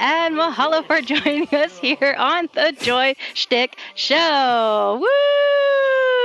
and mahalo for joining us here on the Joy Schtick Show. Woo!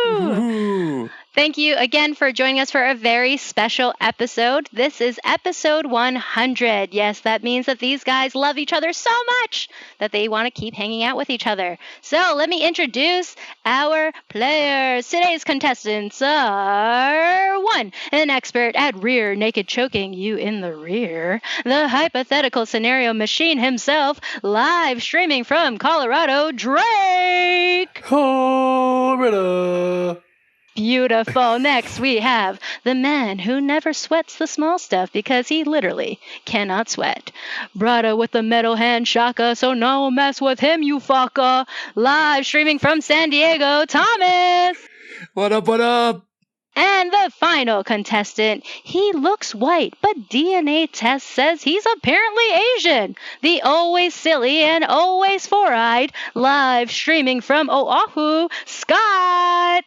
Ooh. Thank you again for joining us for a very special episode. This is episode 100. Yes, that means that these guys love each other so much that they want to keep hanging out with each other. So let me introduce our players. Today's contestants are 1, an expert at rear naked choking you in the rear, the hypothetical scenario machine himself, live streaming from Colorado, Drake. Colorado. Beautiful. Next, we have the man who never sweats the small stuff because he literally cannot sweat. Brother with the metal hand shaka, so no mess with him, you fucker. Live streaming from San Diego, Thomas. What up, what up? And the final contestant, he looks white, but DNA test says he's apparently Asian. The always silly and always four-eyed, live streaming from Oahu, Scott.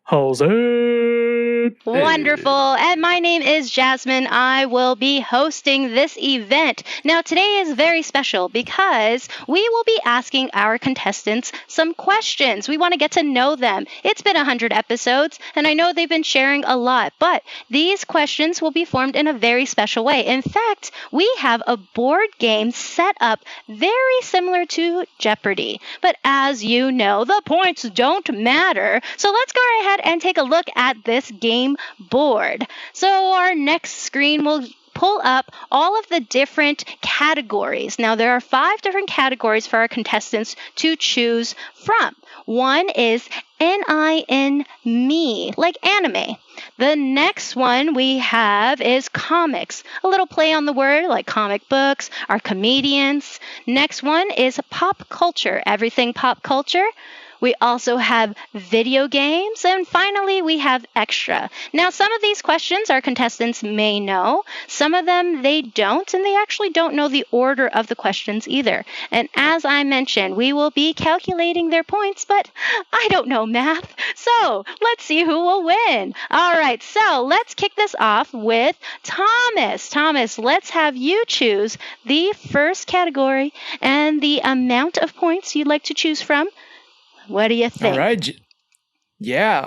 How's it? Wonderful. And my name is Jasmine. I will be hosting this event. Now, today is very special because we will be asking our contestants some questions. We want to get to know them. It's been 100 episodes, and I know they've been sharing a lot, but these questions will be formed in a very special way. In fact, we have a board game set up very similar to Jeopardy. But as you know, the points don't matter. So let's go right ahead and take a look at this game board. So our next screen will pull up all of the different categories. Now, there are 5 different categories for our contestants to choose from. One is N-I-N me, like anime. The next one we have is comics, a little play on the word like comic books, or comedians. Next one is pop culture, everything pop culture. We also have video games, and finally we have extra. Now, some of these questions our contestants may know. Some of them they don't, and they actually don't know the order of the questions either. And as I mentioned, we will be calculating their points, but I don't know math. So let's see who will win. All right, so let's kick this off with Thomas. Thomas, let's have you choose the first category and the amount of points you'd like to choose from. What do you think? All right.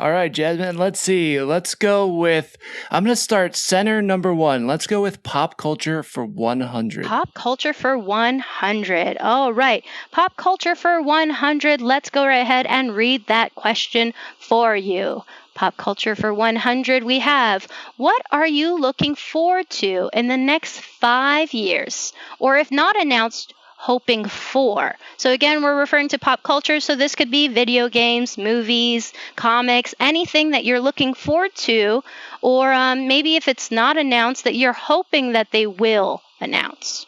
All right, Jasmine. Let's see. Let's go with, I'm going to start center number 1. Let's go with pop culture for 100. Pop culture for 100. All right. Pop culture for 100. Let's go right ahead and read that question for you. Pop culture for 100. We have, what are you looking forward to in the next 5 years? Or if not announced, hoping for. So again, we're referring to pop culture, so this could be video games, movies, comics, anything that you're looking forward to, or maybe if it's not announced, that you're hoping that they will announce.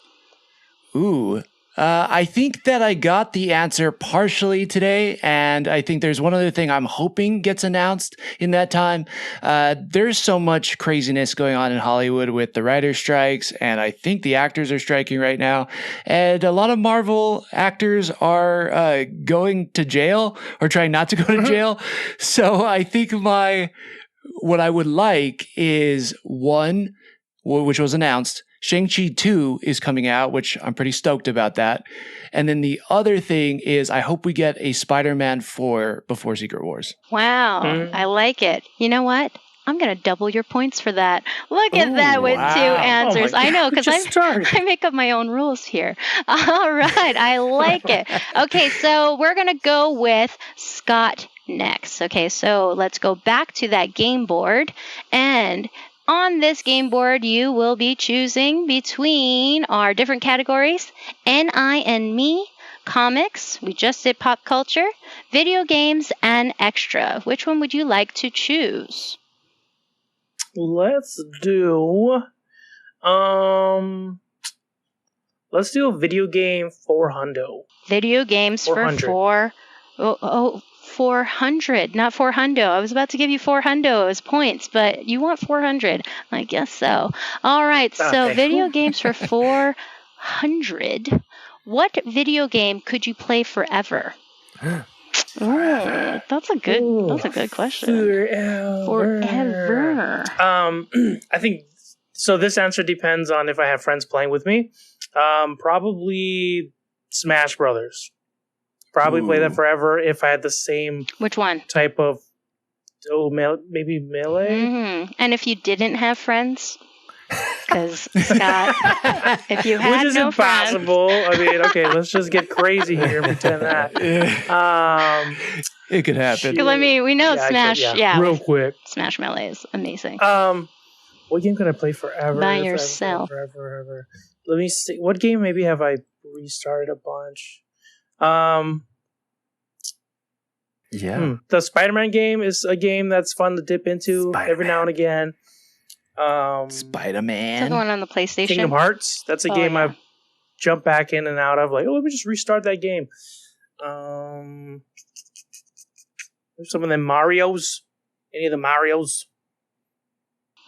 Ooh. I think that I got the answer partially today, and I think there's one other thing I'm hoping gets announced in that time. There's so much craziness going on in Hollywood with the writer strikes, and I think the actors are striking right now, and a lot of Marvel actors are going to jail or trying not to go to jail. So I think what I would like is one, which was announced, Shang-Chi 2 is coming out, which I'm pretty stoked about that. And then the other thing is I hope we get a Spider-Man 4 before Secret Wars. Wow, I like it. You know what? I'm going to double your points for that. Look at that with 2 answers. I know, because I make up my own rules here. All right, I like it. Okay, so we're going to go with Scott next. Okay, so let's go back to that game board. And on this game board, you will be choosing between our different categories, N-I and me, comics, we just did pop culture, video games, and extra. Which one would you like to choose? Let's do a video game for hundo. Video games 400. For 400, not 400. I was about to give you 400 as points, but you want 400. I guess so. All right, so video games for 400. What video game could you play forever? That's a good question. Forever. I think so. This answer depends on if I have friends playing with me. Probably Smash Brothers. Probably play that forever if I had the same Which one? type of maybe Melee. And if you didn't have friends, because Scott, if you had Which is no impossible. I mean, okay, let's just get crazy here and pretend that. It could happen. Because I mean, we know Smash. real quick. Smash Melee is amazing. What game could I play forever? By yourself. Forever. Let me see. What game maybe have I restarted a bunch? The Spider-Man game is a game that's fun to dip into every now and again. Spider-Man. Is that the one on the PlayStation? Kingdom Hearts. That's a game I've jumped back in and out of. Like, let me just restart that game. Some of them Marios. Any of the Marios?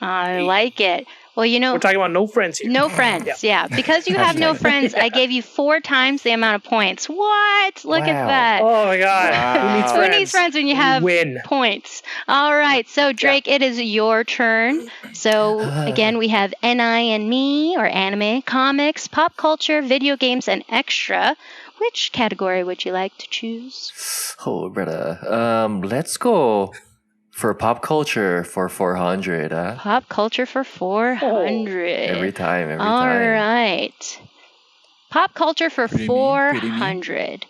I like it. Well, we're talking about no friends here. No friends, yeah. Because you have no friends, I gave you 4 times the amount of points. What? Look at that. Oh my God. Wow. Who needs friends? Who needs friends when you have points? All right. So, Drake, it is your turn. So, again, we have NI and me, or anime, comics, pop culture, video games, and extra. Which category would you like to choose? Oh, brother. Let's go for pop culture for 400. Pop culture for 400. Every time. All right. Pop culture for Pretty 400.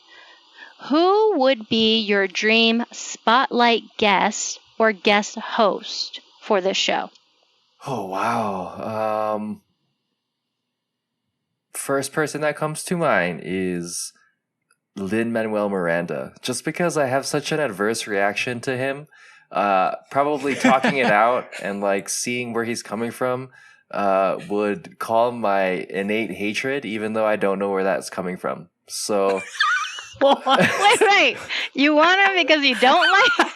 Who would be your dream spotlight guest or guest host for this show? Oh, wow. First person that comes to mind is Lin-Manuel Miranda. Just because I have such an adverse reaction to him. Probably talking it out and like seeing where he's coming from would calm my innate hatred, even though I don't know where that's coming from. So wait. You want him because you don't like him?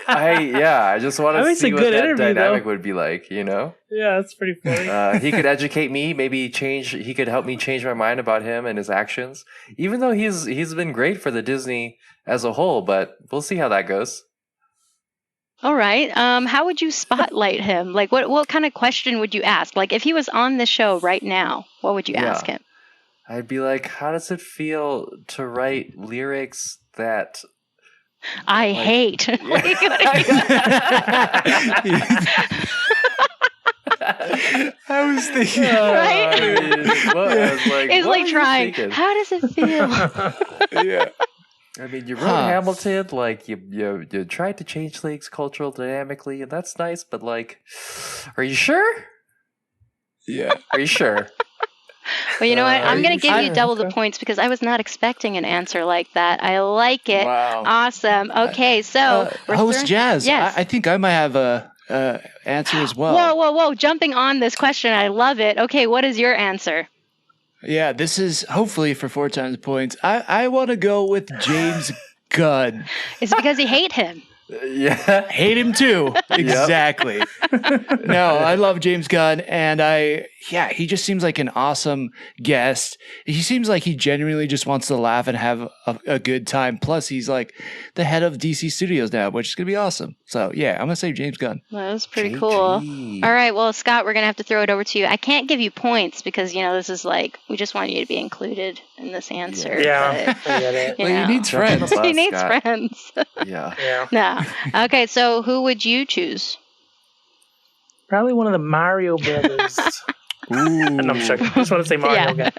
I just want to see what that dynamic would be like, you know? Yeah, that's pretty funny. He could educate me, he could help me change my mind about him and his actions. Even though he's been great for the Disney as a whole, but we'll see how that goes. All right. How would you spotlight him? Like, what kind of question would you ask? Like, if he was on the show right now, what would you ask him? I'd be like, how does it feel to write lyrics that I hate? I was thinking, right? It's like trying. Thinking? How does it feel? Yeah. I mean, you wrote Hamilton, like you tried to change things cultural dynamically, and that's nice. But like, are you sure? Yeah. Are you sure? Well, you know what? I'm going to give you double the points because I was not expecting an answer like that. I like it. Wow. Awesome. Okay, so host Jazz. Yes. I think I might have a answer as well. Whoa! Jumping on this question, I love it. Okay, what is your answer? Yeah, this is hopefully for 4 times points. I want to go with James Gunn. It's because you hate him. Yeah. Hate him too. Exactly. No, I love James Gunn, and he just seems like an awesome guest. He seems like he genuinely just wants to laugh and have a good time. Plus, he's like the head of DC Studios now, which is going to be awesome. So, yeah, I'm going to say James Gunn. Well, that was pretty cool. All right, well, Scott, we're going to have to throw it over to you. I can't give you points because, this is like, we just want you to be included in this answer. Yeah, but, I get it. Well, he needs friends. He needs friends. Yeah. No. Okay, so who would you choose? Probably one of the Mario brothers. Ooh. No, I'm joking. I just want to say Mario again.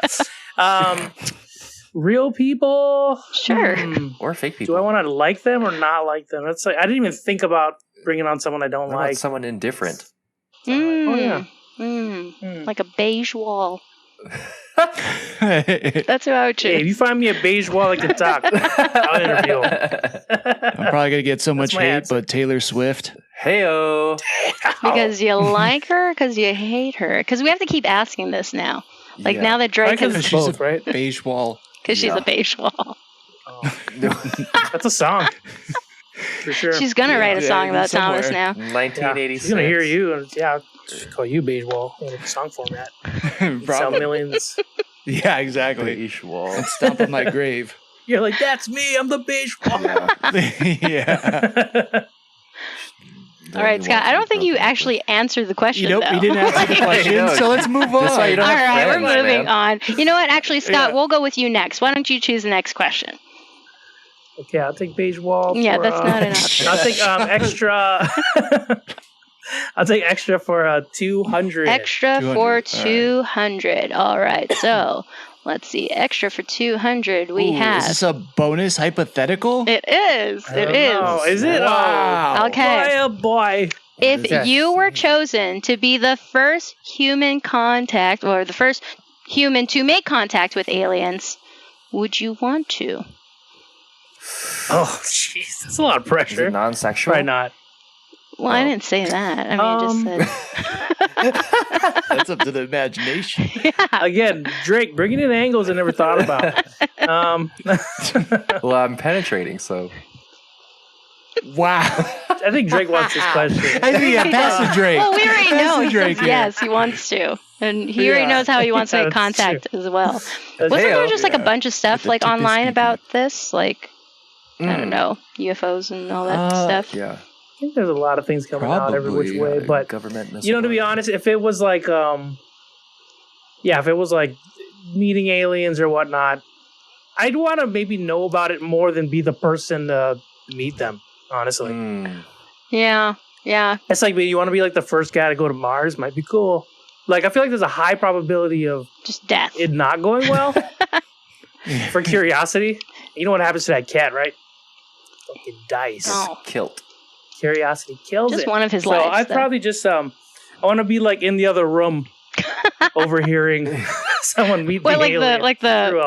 Real people? Sure. Or fake people. Do I want to like them or not like them? That's like I didn't even think about bringing on someone I don't What like. about someone indifferent? Like a beige wall. That's who I would choose. Hey, if you find me a beige wall that can talk, I'll interview him. I'm probably going to get so much my hate, answer. but Taylor Swift. Heyo. Because you like her, because you hate her. Because we have to keep asking this now. Like now that Drake Because has, she's both, right? Beige wall. because she's a beige wall. That's a song. For sure. She's gonna write a song about somewhere. Thomas now. 1986. She's going to hear you. And I'll call you beige wall in song format. Sell Probably. millions. Yeah, exactly. Beige wall. Stomp on my grave. You're like, that's me. I'm the beige wall. Yeah. All right, Scott. I don't think you actually answered the question. Nope, we didn't answer the question. So let's move on. That's why you don't All have right, friends, we're moving man. on. You know what? Actually, Scott, we'll go with you next. Why don't you choose the next question? Okay, I'll take beige wall. Yeah, that's not an option. I'll take extra. I'll take extra for 200. Extra for 200. All right. So let's see. Extra for 200. We have. Is this a bonus hypothetical? It is. It is. Oh, is it? Wow. Okay. Oh boy. If you were chosen to be the first human contact or the first human to make contact with aliens, would you want to? Oh, jeez. That's a lot of Is pressure. it non-sexual? Probably not. Well, I didn't say that. I mean, I just said. That's up to the imagination. Again, Drake bringing in angles I never thought about. Well, I'm penetrating, so. Wow. I think Drake wants this question. I think pass the Drake. Well, we already Pass know. the He Drake says here. yes, he wants to. And he already knows how he wants to make That's contact as well. Wasn't Hey, there just like a bunch of stuff like tip is online creepy. about this? Like, I don't know, UFOs and all that stuff? Yeah. I think there's a lot of things coming out every which way, but government. you know, to be honest, if it was like, if it was like meeting aliens or whatnot, I'd want to maybe know about it more than be the person to meet them. Honestly, Yeah. it's like you want to be like the first guy to go to Mars. Might be cool. Like I feel like there's a high probability of Just death. it not going well. For curiosity, you know what happens to that cat, right? Fucking dice. Oh. Kilt. Curiosity kills Just it. one of his so lives. I'd though. probably just I want to be like in the other room, overhearing someone meet What, the like alien.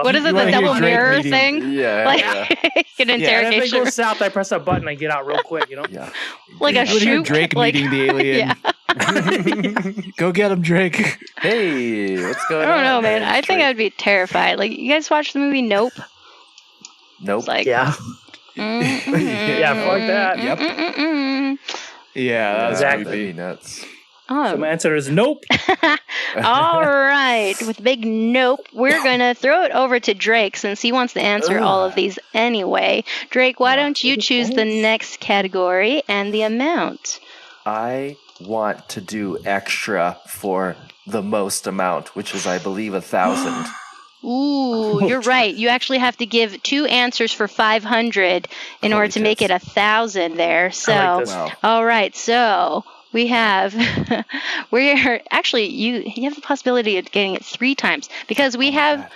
what is it, You the wanna hear double Drake mirror meeting. thing? Yeah. Like, yeah. an And if it interrogation. goes south, I press a button and get out real quick. You know. Yeah. Like a You wanna hear shoot. Drake like, meeting the alien. Yeah. Go get him, Drake. Hey, what's I going on? don't know, man. I think Drake? I'd be terrified. Like, you guys watch the movie Nope? Nope. It's like, Yeah. yeah, fuck that. Yep. Yeah, that's Exactly. creepy. That'd be nuts. So my answer is nope. All right. With a big nope, we're going to throw it over to Drake since he wants to answer all of these anyway. Drake, why don't you choose the next category and the amount? I want to do extra for the most amount, which is, I believe, 1,000. Ooh, you're right. You actually have to give 2 answers for 500 in order to make it 1,000 there. So, I like this. Wow. all right. So we have, we're actually, you have the possibility of getting it 3 times because we are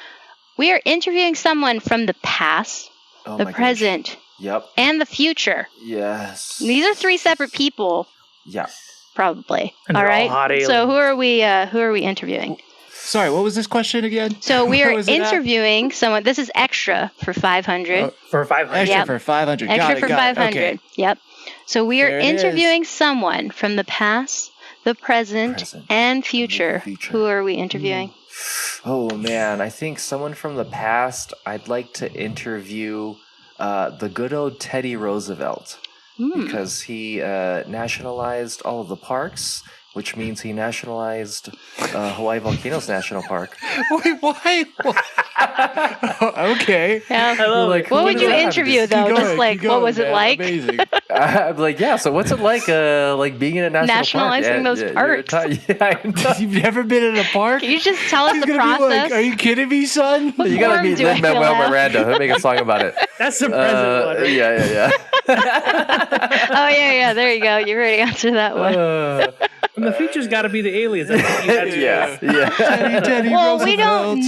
interviewing someone from the past, Oh the my gosh. present, Yep. and the future. Yes. These are 3 separate people, Yeah. probably. And all they're all right. hot aliens. So who are we interviewing? Sorry, what was this question again? So we are What was it at? interviewing someone. This is extra for 500. For 500. Extra Yep. for 500. Extra for got 500. It. Okay. Yep. So we are There it is. interviewing someone from the past, the present, and future. future. Who are we interviewing? Oh man, I think someone from the past. I'd like to interview the good old Teddy Roosevelt because he nationalized all of the parks, which means he nationalized Hawaii Volcanoes National Park. Wait, why? Okay. Yeah. I love Like, it. What who would does you that have to interview do? though? Keep Just going, like keep what going, was it man. like? Amazing. I'm like, yeah. So what's it like being in a national Nationalizing park? those parks. Yeah, I know. You've never been in a park? Can you just tell us He's the gonna be like, process? are you kidding me, son? What You gotta form meet do I fill Lin-Manuel out? Miranda. He'll make a song about it. That's the present one. Right? Yeah. Oh yeah. There you go. You already answered that one. And the feature's got to be the aliens. I think that's Yeah. Teddy Well, we Roosevelt. don't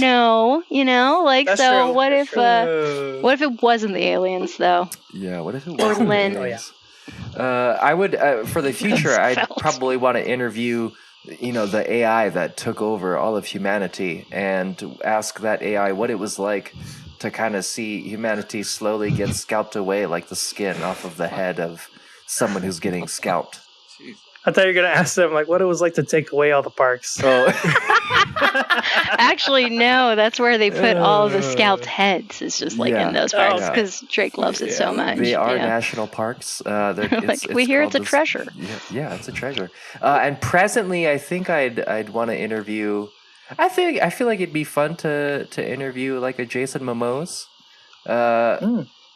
know, Like, That's so true. what That's if what if it wasn't the aliens though? Yeah, what if it Or was Lynn. aliens? I would for the future. I'd Felt. probably want to interview, the AI that took over all of humanity, and ask that AI what it was like to kind of see humanity slowly get scalped away, like the skin off of the head of someone who's getting scalped. I thought you were going to ask them, like, what it was like to take away all the parks. Oh, Actually, no. That's where they put all of the scalped heads. It's just like Yeah. in those parks yeah. because Drake loves it so much. they are you know? national parks. We hear it's a called treasure. Yeah, it's a treasure. And presently, I think I'd want to interview. I feel like it'd be fun to interview like a Jason Momoa,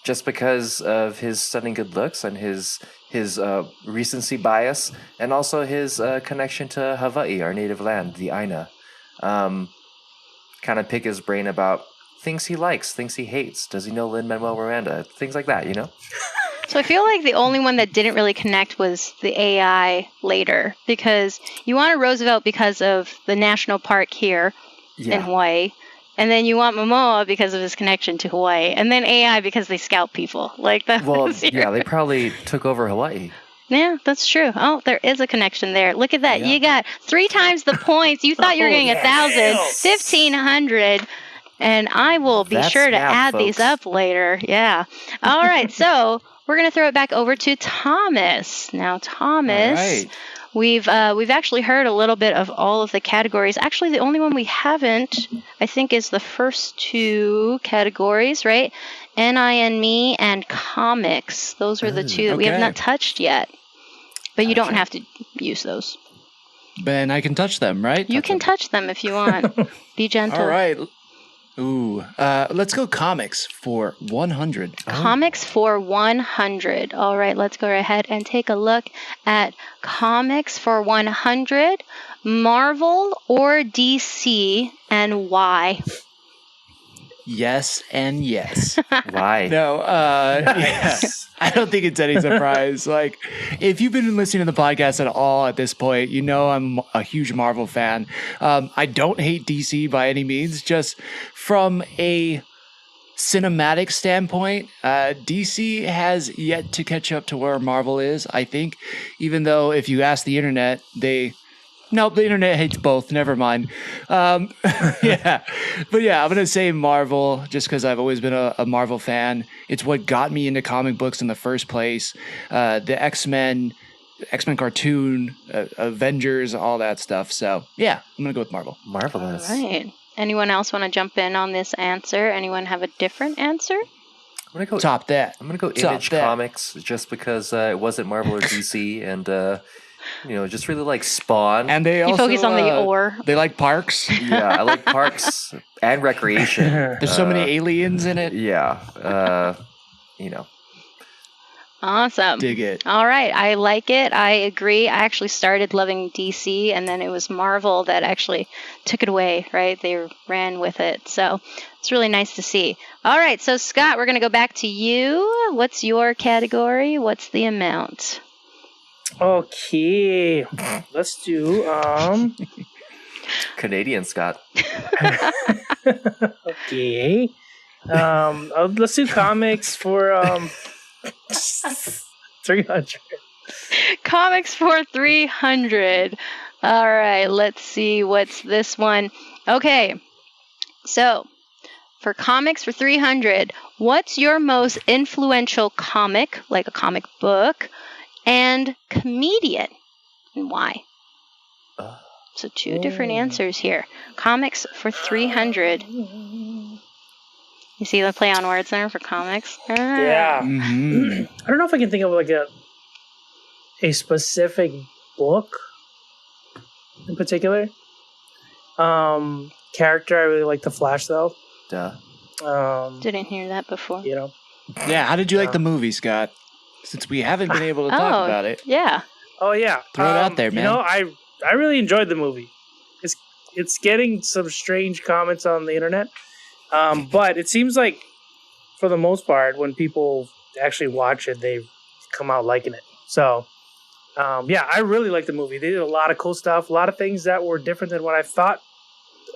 just because of his stunning good looks and his his recency bias, and also his connection to Hawaii, our native land, the Aina. Kind of pick his brain about things he likes, things he hates. Does he know Lin-Manuel Miranda? Things like that, you know? So I feel like the only one that didn't really connect was the AI later, because you wanted Roosevelt because of the national park here in Hawaii, and then you want Momoa because of his connection to Hawaii, and then AI because they scout people. Like that. They probably took over Hawaii. Yeah, that's true. Oh, there is a connection there. Look at that. Yeah. You got 3 times the points. You thought you were getting 1,000, 1,500. And I will be sure to add these up later. Yeah. All right. So we're going to throw it back over to Thomas. Now, Thomas, we've actually heard a little bit of all of the categories. Actually, the only one we haven't, I think, is the first 2 categories, right? NI and Me and comics. Those are the 2 that we have not touched yet. But you don't have to use those. Ben, I can touch them, right? You can touch them if you want. Be gentle. All right. Ooh, let's go comics for 100. Comics for 100. All right, let's go ahead and take a look at comics for 100. Marvel or DC, and why? Yes and yes. Why? No, yes. I don't think it's any surprise. Like, if you've been listening to the podcast at all at this point, you know I'm a huge Marvel fan. I don't hate DC by any means. Just from a cinematic standpoint, DC has yet to catch up to where Marvel is, I think. Even though if you ask the internet, Nope, the internet hates both. Never mind. Yeah. But yeah, I'm going to say Marvel just because I've always been a Marvel fan. It's what got me into comic books in the first place. The X-Men cartoon, Avengers, all that stuff. So yeah, I'm going to go with Marvel. Marvelous. All right. Anyone else want to jump in on this answer? Anyone have a different answer? I'm going to go top that. I'm going to go Image Comics just because it wasn't Marvel or DC and just really like Spawn. And they also focus on the ore. They like parks. Yeah, I like parks and recreation. There's so many aliens in it. Yeah. Awesome. Dig it. All right. I like it. I agree. I actually started loving DC, and then it was Marvel that actually took it away, right? They ran with it. So it's really nice to see. All right. So, Scott, we're going to go back to you. What's your category? What's the amount? Okay, let's do Canadian Scott. Okay, let's do comics for 300. Comics for 300. All right, let's see what's this one. Okay, so for comics for 300, what's your most influential comic, like a comic book, and comedian, and why? So 2 different answers here. Comics for 300. You see the play on words there for comics? Yeah. Mm-hmm. I don't know if I can think of like a specific book in particular. Character, I really like The Flash though. Duh. Didn't hear that before. Yeah, how did you like the movie, Scott? Since we haven't been able to talk about it. Yeah. Oh yeah. Throw it out there, man. I really enjoyed the movie. It's getting some strange comments on the internet. But it seems like for the most part, when people actually watch it, they come out liking it. So I really like the movie. They did a lot of cool stuff, a lot of things that were different than what I thought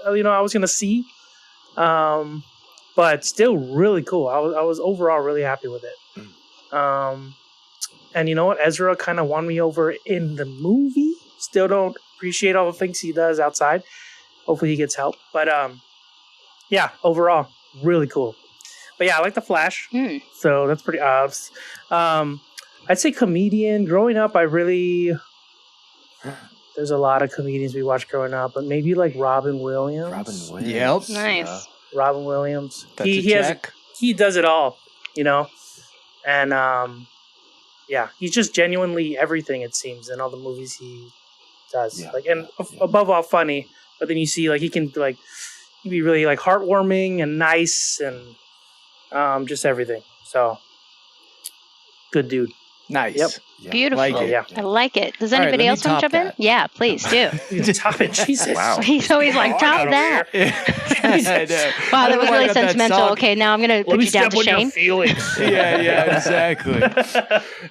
I was gonna see. But still really cool. I was overall really happy with it. And you know what? Ezra kind of won me over in the movie. Still don't appreciate all the things he does outside. Hopefully he gets help. But overall, really cool. But yeah, I like The Flash. So that's pretty obvious. I'd say comedian. Growing up, there's a lot of comedians we watched growing up, but maybe like Robin Williams. Yep. Nice. Robin Williams. That's a check. He does it all, and he's just genuinely everything, it seems, in all the movies he does. Above all funny, but then you see like he can be really like heartwarming and nice and just everything. So good dude. Nice. Yep. Yeah. Beautiful. Like it. Yeah. I like it. Does All right, anybody let me else want to top jump in? that. Yeah, please do. Top it, Jesus. Wow. He's always like, Oh, top I know that. I know. Wow, I that don't was know why I really got that sentimental. song. Okay, now I'm going to Let put me you down step to on your shame. feelings. Yeah, exactly.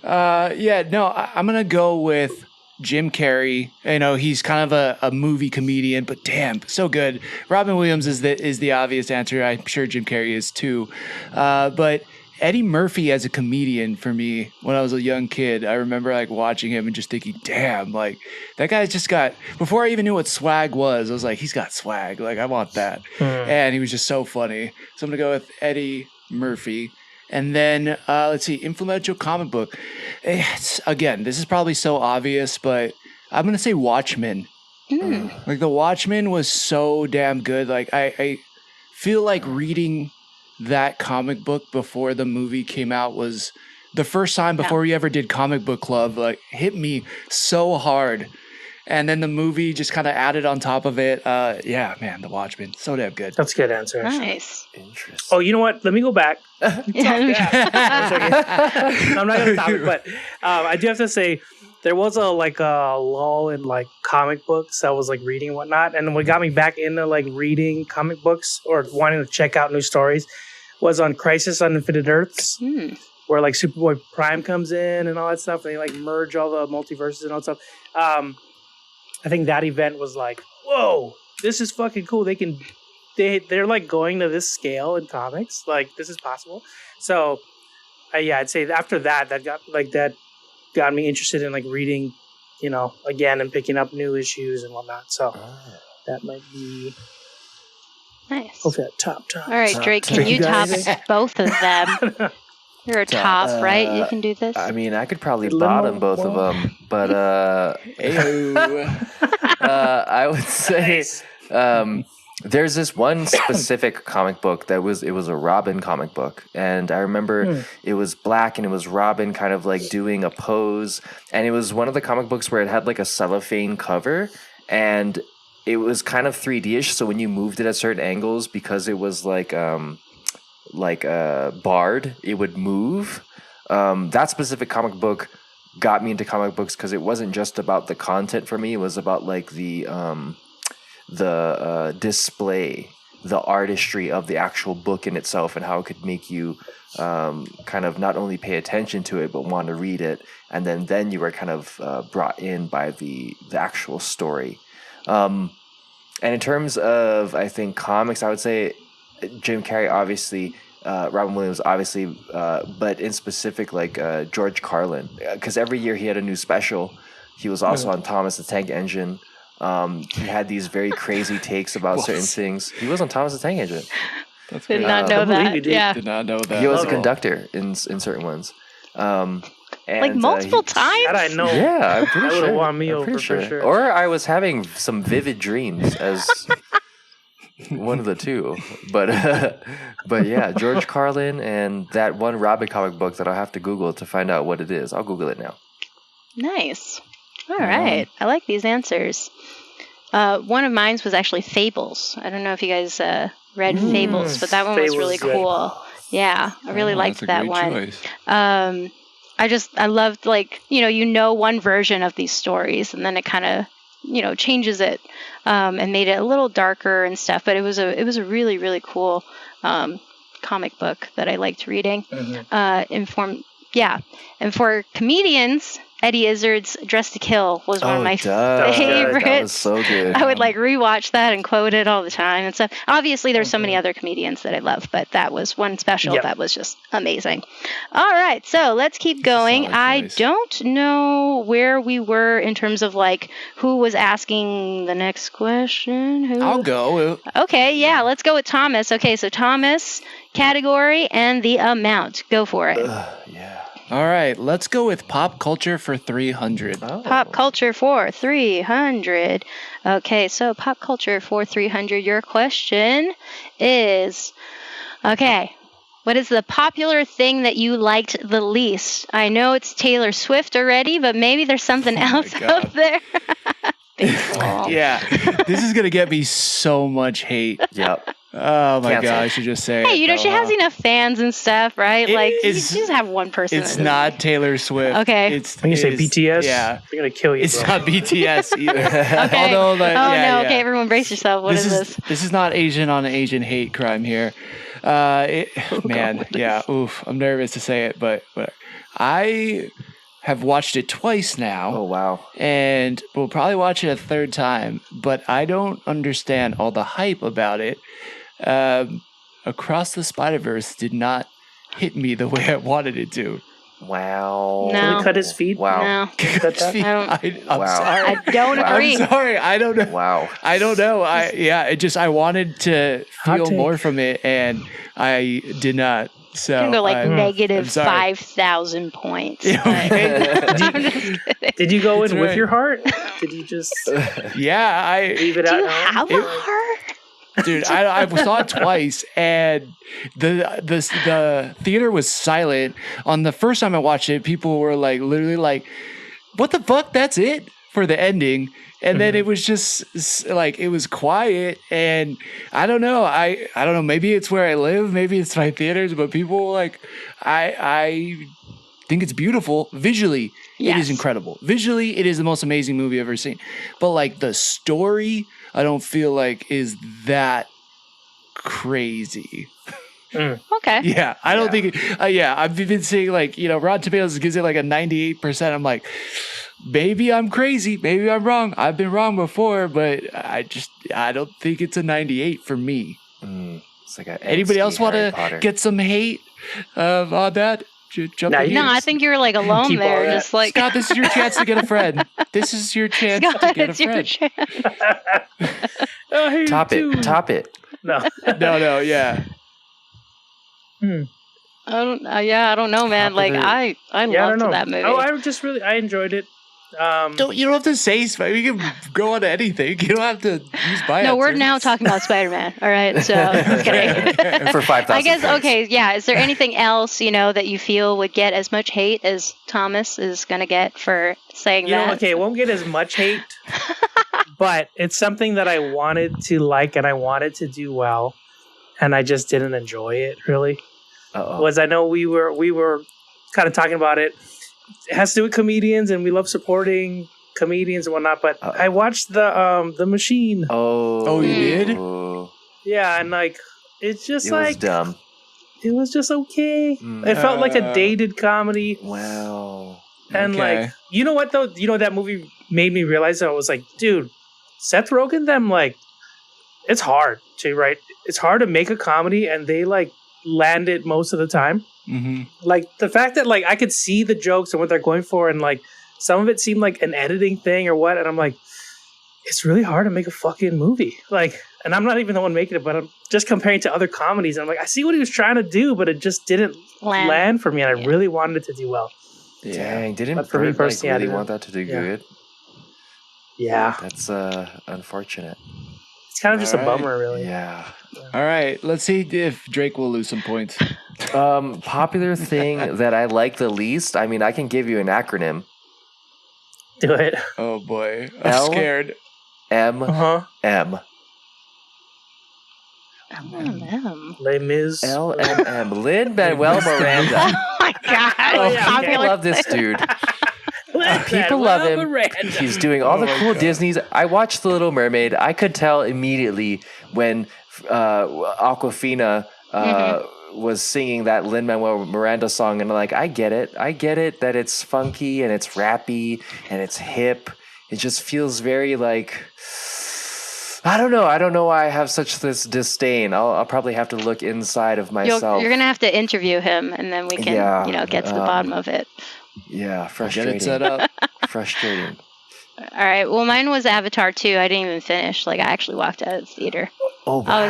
I'm gonna go with Jim Carrey. You know, he's kind of a movie comedian, but damn, so good. Robin Williams is the obvious answer. I'm sure Jim Carrey is too. But Eddie Murphy as a comedian for me when I was a young kid, I remember like watching him and just thinking, damn, like that guy's just got, before I even knew what swag was, I was like, he's got swag. Like I want that. And he was just so funny. So I'm going to go with Eddie Murphy. And then let's see, influential comic book. Again, this is probably so obvious, but I'm going to say Watchmen. Like the Watchmen was so damn good. Like I feel like reading that comic book before the movie came out was the first time before we ever did comic book club, like hit me so hard. And then the movie just kind of added on top of it. Yeah, man, The Watchmen, so damn good. That's a good answer. actually. Nice. Interesting. Oh, you know what? Let me go back. I'm not going to stop it, but I do have to say there was a lull in like comic books. I was like reading and whatnot, and what got me back into like reading comic books or wanting to check out new stories was on Crisis on Infinite Earths, where like Superboy Prime comes in and all that stuff, and they like merge all the multiverses and all that stuff. I think that event was like, whoa, this is fucking cool. They're like going to this scale in comics. Like this is possible. So, I'd say after that got me interested in like reading, again and picking up new issues and whatnot. So that might be Nice. hopefully that top. All right, Top Drake, can ten. you top Guys. both of them? You're a top, right? You can do this. I mean, I could probably Little bottom both of more. them, but Ayo. I would say there's this one specific comic book it was a Robin comic book, and I remember it was black and it was Robin kind of like doing a pose, and it was one of the comic books where it had like a cellophane cover, and it was kind of 3D-ish, so when you moved it at certain angles, because it was like barred, it would move. That specific comic book got me into comic books because it wasn't just about the content for me. It was about like the display, the artistry of the actual book in itself, and how it could make you kind of not only pay attention to it but want to read it, and then you were kind of brought in by the actual story. And in terms of, I think, comics, I would say Jim Carrey, obviously, Robin Williams, obviously, but in specific, like George Carlin, because every year he had a new special. He was also on Thomas the Tank Engine. He had these very crazy takes about certain things. He was on Thomas the Tank Engine. That's Did great. not know believe you that. did. Yeah. Did not know that. He was a at all. conductor in certain ones. And, Like multiple That times? I know. Yeah, I'm pretty That would've sure. won me I'm over pretty for sure. Or I was having some vivid dreams as one of the two. But yeah, George Carlin and that one Robin comic book that I'll have to Google to find out what it is. I'll Google it now. Nice. All right. I like these answers. One of mine was actually Fables. I don't know if you guys read Fables, but that one was Fables really is good. cool. Yeah, I really liked that's a that great one. choice. I loved like, one version of these stories, and then it kind of, changes it and made it a little darker and stuff. But it was a really, really cool comic book that I liked reading. And for comedians, Eddie Izzard's Dressed to Kill was one of my favorites. That was so good. I would like rewatch that and quote it all the time and stuff. Obviously, there's so many other comedians that I love, but that was one special that was just amazing. All right, so let's keep going. Solid I choice. don't know where we were in terms of like who was asking the next question. I'll go. Okay, yeah, let's go with Thomas. Okay, so Thomas, category and the amount. Go for it. Yeah. All right, let's go with pop culture for 300. Pop culture for 300. Okay, so pop culture for 300. Your question is, okay, what is the popular thing that you liked the least? I know it's Taylor Swift already, but maybe there's something else God. out there. Baseball. Yeah, this is going to get me so much hate. Yep. Oh my Cancel. god, I should just say Hey, it. you know, though, she has huh? enough fans and stuff, right? Like, you it's- just have one person. It's that not Taylor Swift. Okay. It's When you say it is- BTS, yeah. they're gonna kill you. It's bro. not BTS either. Okay. Although, like, oh yeah, no. yeah. Okay, everyone, brace yourself. What is this? This is not Asian on Asian hate crime here. Man, yeah. Oof. I'm nervous to say it, but I have watched it twice now. Oh wow. And we'll probably watch it a third time, but I don't understand all the hype about it. Across the Spider-Verse did not hit me the way I wanted it to. Wow. No. Can we cut his feet? Wow. No. Cut that? I'm Wow. sorry. I don't agree. I'm sorry. I don't know. Wow. I don't know. I wanted to Hot feel take. more from it, and I did not. So I'm gonna go like I'm negative sorry. 5,000 points. Yeah, but- okay. I'm just kidding. Did you go in That's with right. your heart? Did you just Yeah, leave it Do out? you now? have a heart? dude, I saw it twice, and the theater was silent. On the first time I watched it, people were like, literally like, "What the fuck? That's it for the ending." And then it was just like it was quiet, and I don't know. I don't know. Maybe it's where I live. Maybe it's my theaters. But people like, I think it's beautiful visually. It Yes. is incredible. Visually, it is the most amazing movie I've ever seen. But like the story, I don't feel like is that crazy. Okay. Yeah, I don't think. I've been seeing like Rotten Tomatoes gives it like a 98%. I'm like, maybe I'm crazy, maybe I'm wrong. I've been wrong before, but I don't think it's a 98 for me. It's like a Anybody else want Harry to Potter. get some hate on that? Jump Nah, in you- here. No, I think you're like alone Keep all there, that. just like Scott, this is your chance to get a friend. This is your chance to Scott, get a it's your friend. chance. I hate Top too. it. Top it. No. No, yeah. I don't know, man. Top of Like the- I Yeah, I don't loved know. that movie. Oh, I enjoyed it. You don't have to say. We can go on to anything. You don't have to use my. no, we're answer. now talking about Spider-Man. All right, so just kidding. For 5,000 I guess points. okay, yeah. Is there anything else that you feel would get as much hate as Thomas is gonna get for saying You know, that? okay, it won't get as much hate, but it's something that I wanted to like and I wanted to do well, and I just didn't enjoy it really. Uh-oh. Was I know we were kind of talking about it. It has to do with comedians, and we love supporting comedians and whatnot. But Uh-oh. I watched the Machine. Oh, you did? Yeah, and like it's just It like was dumb. it was just okay. Mm. It felt like a dated comedy. Wow. And Okay. like, you know what though? You know that movie made me realize that I was like, dude, Seth Rogen, them like, it's hard to write. It's hard to make a comedy, and they like land it most of the time. Mm-hmm. Like the fact that like I could see the jokes and what they're going for, and like some of it seemed like an editing thing or what, and I'm like, it's really hard to make a fucking movie. Like, and I'm not even the one making it, but I'm just comparing to other comedies. And I'm like, I see what he was trying to do, but it just didn't land for me, and I really wanted it to do well. Dang, didn't But for me Bert, personally, I really didn't. want that to do Yeah. good? Yeah, That's unfortunate. it's kind of just All a right. bummer, really. Yeah. All right, let's see if Drake will lose some points. Popular thing that I like the least. I mean, I can give you an acronym. Do it. Oh boy, I'm L? scared. M Uh huh. M. Them. Les Mis. LMM. Lin-Manuel Miranda. Oh my god! Oh, yeah, People Popular love this dude. Lin-Manuel People love him. Miranda. He's doing all the my cool God. Disneys. I watched The Little Mermaid. I could tell immediately when Aquafina was singing that Lin-Manuel Miranda song, and I'm like, I get it. I get it that it's funky and it's rappy and it's hip. It just feels very like, I don't know. I don't know why I have such this disdain. I'll probably have to look inside of myself. You're gonna have to interview him, and then we can, Yeah, get to the bottom of it. Yeah, Get frustrating. it set up. Frustrating. All right. Well, mine was Avatar 2. I didn't even finish. Like, I actually walked out of the theater. Oh, wow. I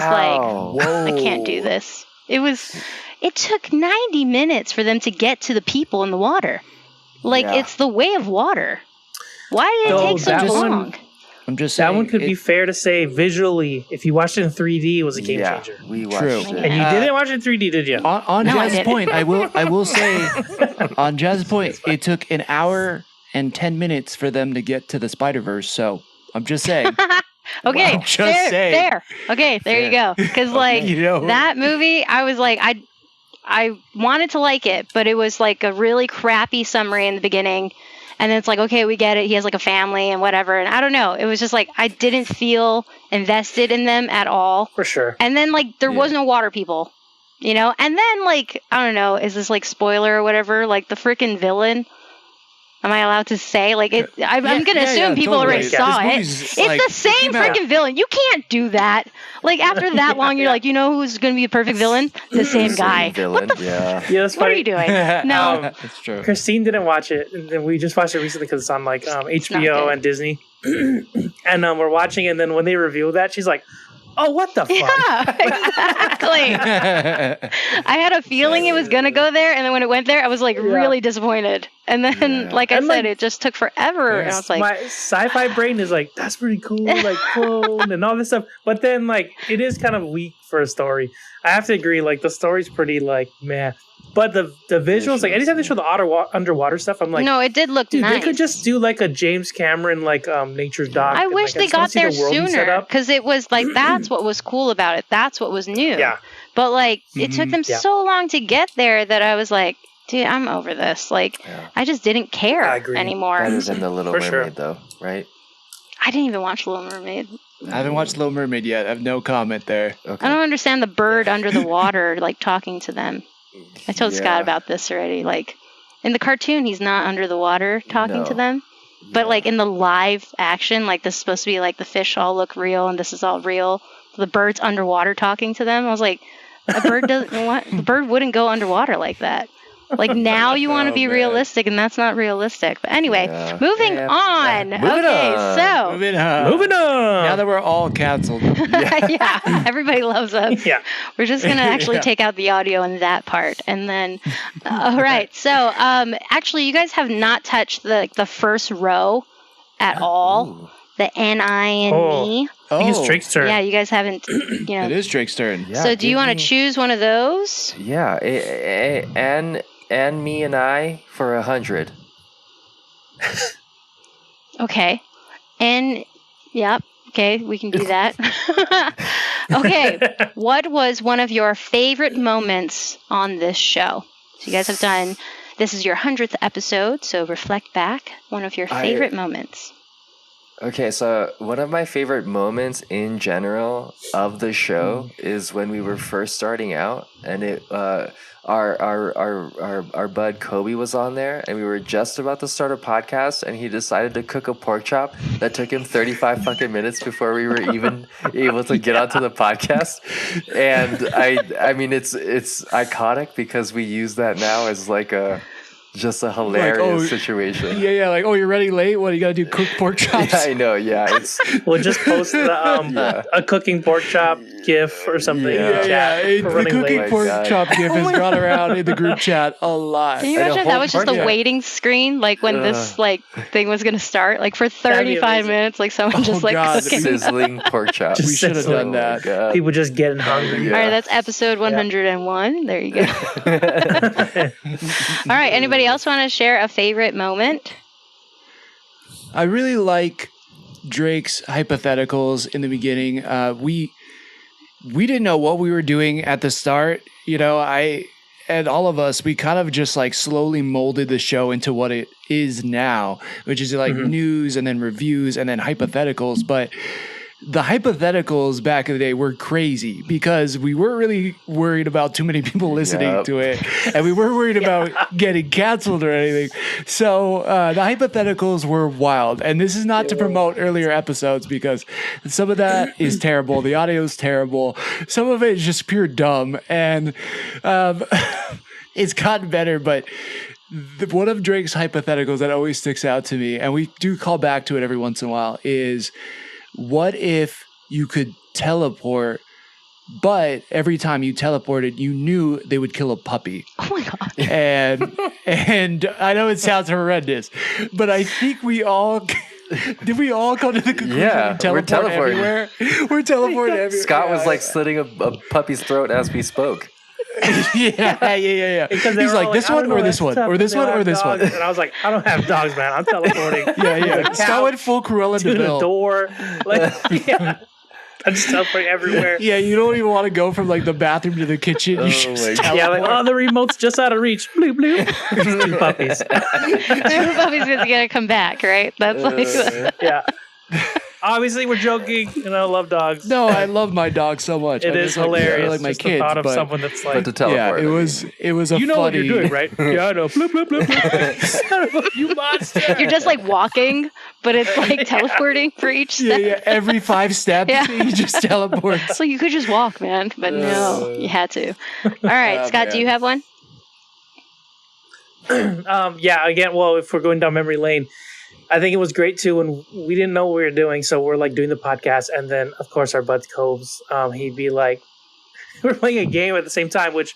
was like, I can't do this. It took 90 minutes for them to get to the people in the water. Like, Yeah. it's the way of water. Why did it No, take so that one- long? I'm just saying. That one could be fair to say visually. If you watched it in 3D, it was a game Yeah, changer. we True. watched And it. you didn't watch it in 3D, did you? On No, I Jazz's didn't. point, I will say, on Jazz's point, it took an hour and 10 minutes for them to get to the Spider-Verse. So I'm just saying. Okay, Wow, just saying. there. Okay, there you go. Because like You know, that movie, I was like, I wanted to like it, but it was like a really crappy summary in the beginning. And then it's like, okay, we get it. He has like a family and whatever. And I don't know. It was just like, I didn't feel invested in them at all. For sure. And then like, there was no water people, you know? And then like, I don't know, is this like spoiler or whatever? Like the freaking villain. Am I allowed to say? Like, I'm going to assume people totally. already saw it. It's like, the same freaking villain. You can't do that. Like, after that long, you're like, you know who's going to be the perfect villain? The same guy. Villain, What the that's What funny. are you doing? No. That's true. Christine didn't watch it, and then we just watched it recently because it's on like HBO and Disney. And we're watching it, and then when they reveal that, she's like, oh, what the fuck? Yeah, exactly. I had a feeling it was going to go there, and then when it went there, I was like really disappointed. And then, like I said, it just took forever. And I was like, my sci-fi brain is like, that's pretty cool, like clone and all this stuff. But then, like, it is kind of weak for a story. I have to agree. Like, the story's pretty like meh. But the visuals, like anytime they show the underwater stuff, I'm like, no, it did look nice. They could just do like a James Cameron like nature's doc. I wish they got there sooner because it was like that's what was cool about it. That's what was new. Yeah. But like it took them so long to get there that I was like, dude, I'm over this. Like I just didn't care anymore. Better than the Little Mermaid, though, right? I didn't even watch Little Mermaid. I haven't watched Little Mermaid yet. I have no comment there. Okay. I don't understand the bird under the water like talking to them. I told Scott about this already. Like in the cartoon, he's not under the water talking to them, but like in the live action, like this is supposed to be like the fish all look real and this is all real. The bird's underwater talking to them. I was like, a bird doesn't want. The bird wouldn't go underwater like that. Like now you want to be realistic, and that's not realistic. But anyway, moving on. Moving on. Now that we're all canceled. Yeah, everybody loves us. Yeah. We're just going to actually take out the audio in that part. And then, all right. So actually, you guys have not touched the first row at all. The N-I and me. I think it's Drake's turn. Yeah, you guys haven't, you know. It is Drake's turn. Yeah, So do you want to choose one of those? Yeah, and me and I for 100. Okay. And, yep. Okay, we can do that. Okay. What was one of your favorite moments on this show? So you guys have done, this is your 100th episode, so reflect back. One of your favorite moments. Okay, so one of my favorite moments in general of the show is when we were first starting out, and our bud Kobe was on there, and we were just about to start a podcast, and he decided to cook a pork chop that took him 35 fucking minutes before we were even able to get onto the podcast. And I mean it's iconic because we use that now as like just a hilarious situation. Yeah, like, oh, you're running late? What, you gotta do cook pork chops? Yeah, I know, it's... We'll just post a cooking pork chop gif or something. The cooking pork chop gif has gone around in the group chat a lot. Can you imagine if that was just a waiting screen, like when this like thing was gonna start, like for 35 minutes, like someone just like cooking. Sizzling pork chops. We should have done that. People just getting hungry. All right, that's episode 101. There you go. All right, anybody else want to share a favorite moment? I really like Drake's hypotheticals in the beginning. We didn't know what we were doing at the start. You know, and all of us, we kind of just like slowly molded the show into what it is now, which is like news and then reviews and then hypotheticals. But the hypotheticals back in the day were crazy because we weren't really worried about too many people listening to it, and we weren't worried about getting canceled or anything. So the hypotheticals were wild, and this is not to promote earlier episodes because some of that is terrible. The audio is terrible. Some of it is just pure dumb, and it's gotten better, but one of Drake's hypotheticals that always sticks out to me, and we do call back to it every once in a while, is what if you could teleport, but every time you teleported, you knew they would kill a puppy? Oh my God. And I know it sounds horrendous, but I think we all... Did we all come to the conclusion we teleport everywhere? We're teleporting everywhere. Scott was like slitting a puppy's throat as we spoke. yeah. Because they He's were like, all this "I one don't know, or this that's one tough, or this they one don't or have this one. dogs." And I was like, I don't have dogs, man. I'm teleporting. Yeah. The Scott cow went full Cruella to the DeVille. door. Like, yeah. I'm just teleporting everywhere. Yeah, you don't even want to go from like the bathroom to the kitchen. Oh You just my God. teleport. Yeah, like, oh, the remote's just out of reach. Bloop, bloop. Two puppies. The puppy's gonna come back, right? That's like Yeah. Obviously, we're joking, and I love dogs. No, I love my dog so much. It I is just, like, hilarious. like my just kids, the thought of but someone that's But like, to teleport. yeah, I it was a you know funny. what you're doing, right? Yeah, I know. Bloop, bloop, bloop, bloop. You monster. you're just like walking, but it's like teleporting for each Yeah, step. every 5 steps, Yeah. he just teleports. So you could just walk, man, but no, you had to. All right, Oh, Scott, do man. you have one? Yeah, again, well, if we're going down memory lane, I think it was great too when we didn't know what we were doing. So we're like doing the podcast. And then, of course, our bud Cobes, he'd be like, we're playing a game at the same time, which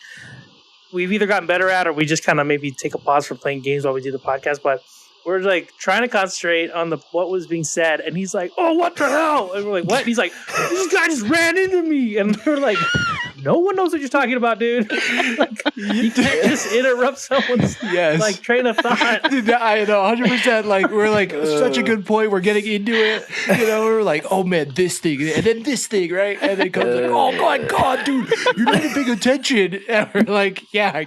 we've either gotten better at or we just kind of maybe take a pause from playing games while we do the podcast. But we're like trying to concentrate on what was being said. And he's like, oh, what the hell? And we're like, what? And he's like, this guy just ran into me. And we're like, no one knows what you're talking about, dude. Like, you can't just interrupt someone's Yes. like train of thought. Dude, I know, 100%. Like, we're like, such a good point. We're getting into it. You know, we're like, oh man, this thing, and then this thing, right? And then comes like, oh my God, dude, you're not even paying attention. And we're like, yeah,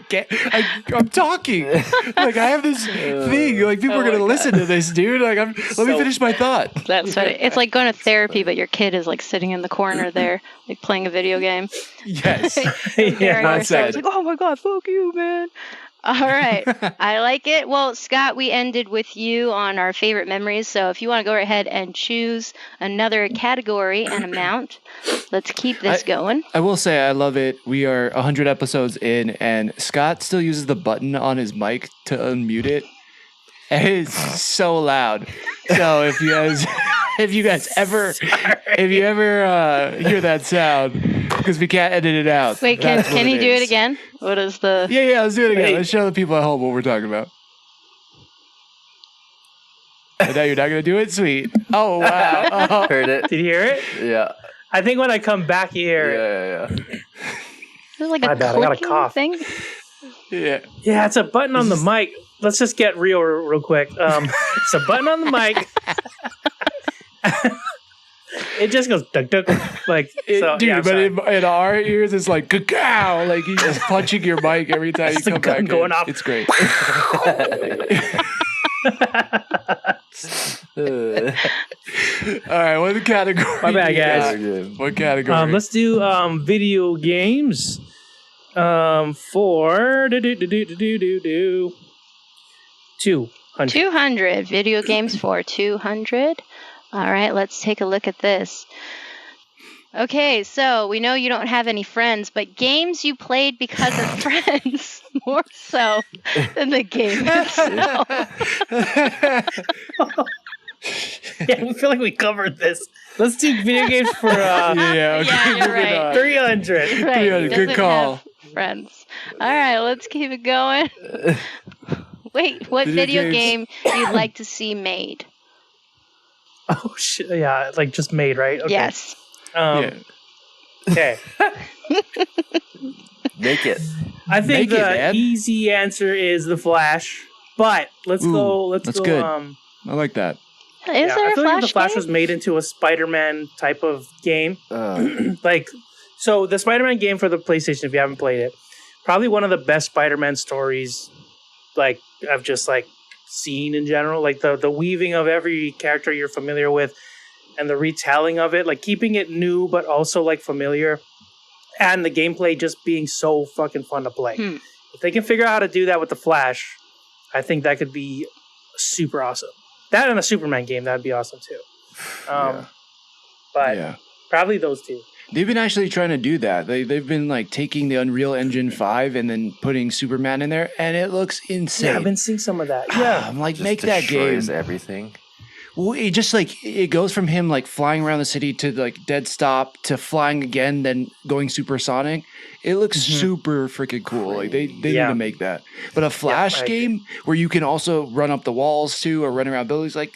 I'm talking. Like, I have this thing. Like, people are going to listen to this, dude. Like, let me finish my thought. That's funny. It's like going to therapy, but your kid is like sitting in the corner there, like playing a video game. Yes. Yeah, not sad. It's like, oh my God, fuck you, man. All right. I like it. Well, Scott, we ended with you on our favorite memories. So if you want to go ahead and choose another category and amount, let's keep this going. I will say, I love it. We are 100 episodes in, and Scott still uses the button on his mic to unmute it. And it's so loud. So if you guys ever hear that sound, because we can't edit it out. Wait, can you do it again? What is the... Yeah, let's do it again. Wait. Let's show the people at home what we're talking about. And now you're not going to do it? Sweet. Oh, wow. Oh. Heard it. Did you hear it? Yeah. I think when I come back, you hear it. Yeah. Is it like My a bad, I got a clicking cough. thing? Yeah. Yeah, it's a button on the mic. Let's just get real quick. It's a button on the mic. It just goes duk duk like so. Dude, Yeah, I'm but sorry. in our ears, it's like cacao. Like he's just punching your mic every time you That's the come gun back. going in. off. It's great. All right, what category? My bad, you guys. got? What category? Let's do video games. For 200. 200. Video games for 200. All right, let's take a look at this. Okay, so we know you don't have any friends, but games you played because of friends more so than the game itself. Yeah, we feel like we covered this. Let's do video games for yeah, okay, Yeah, you're moving right. on. 300. Right, 300, good doesn't call. have friends. All right, let's keep it going. Wait, what Video video games. game you'd like to see made? Oh shit! Yeah, like just made, right? Okay. Yes. Yeah. Okay. Make it. I think Make it, the man. easy answer is the Flash. But let's go. Let's that's go. good. I like that. Is Yeah, there I a feel like Flash the Flash game? was made into a Spider-Man type of game. Like, so the Spider-Man game for the PlayStation, if you haven't played it, probably one of the best Spider-Man stories, like I've just like seen in general. Like the weaving of every character you're familiar with, and the retelling of it, like keeping it new but also like familiar, and the gameplay just being so fucking fun to play. If they can figure out how to do that with the Flash, I think that could be super awesome. That and a Superman game, that'd be awesome too. But Yeah. probably those two. They've been actually trying to do that. They've been like taking the Unreal Engine 5 and then putting Superman in there, and it looks insane. Yeah, I've been seeing some of that. Yeah, I'm like, Just make that game. destroys everything. Well, it just like it goes from him like flying around the city to like dead stop to flying again, then going supersonic. It looks super freaking cool. Like they need Yeah. to make that. But a Flash I agree. game where you can also run up the walls too, or run around buildings, like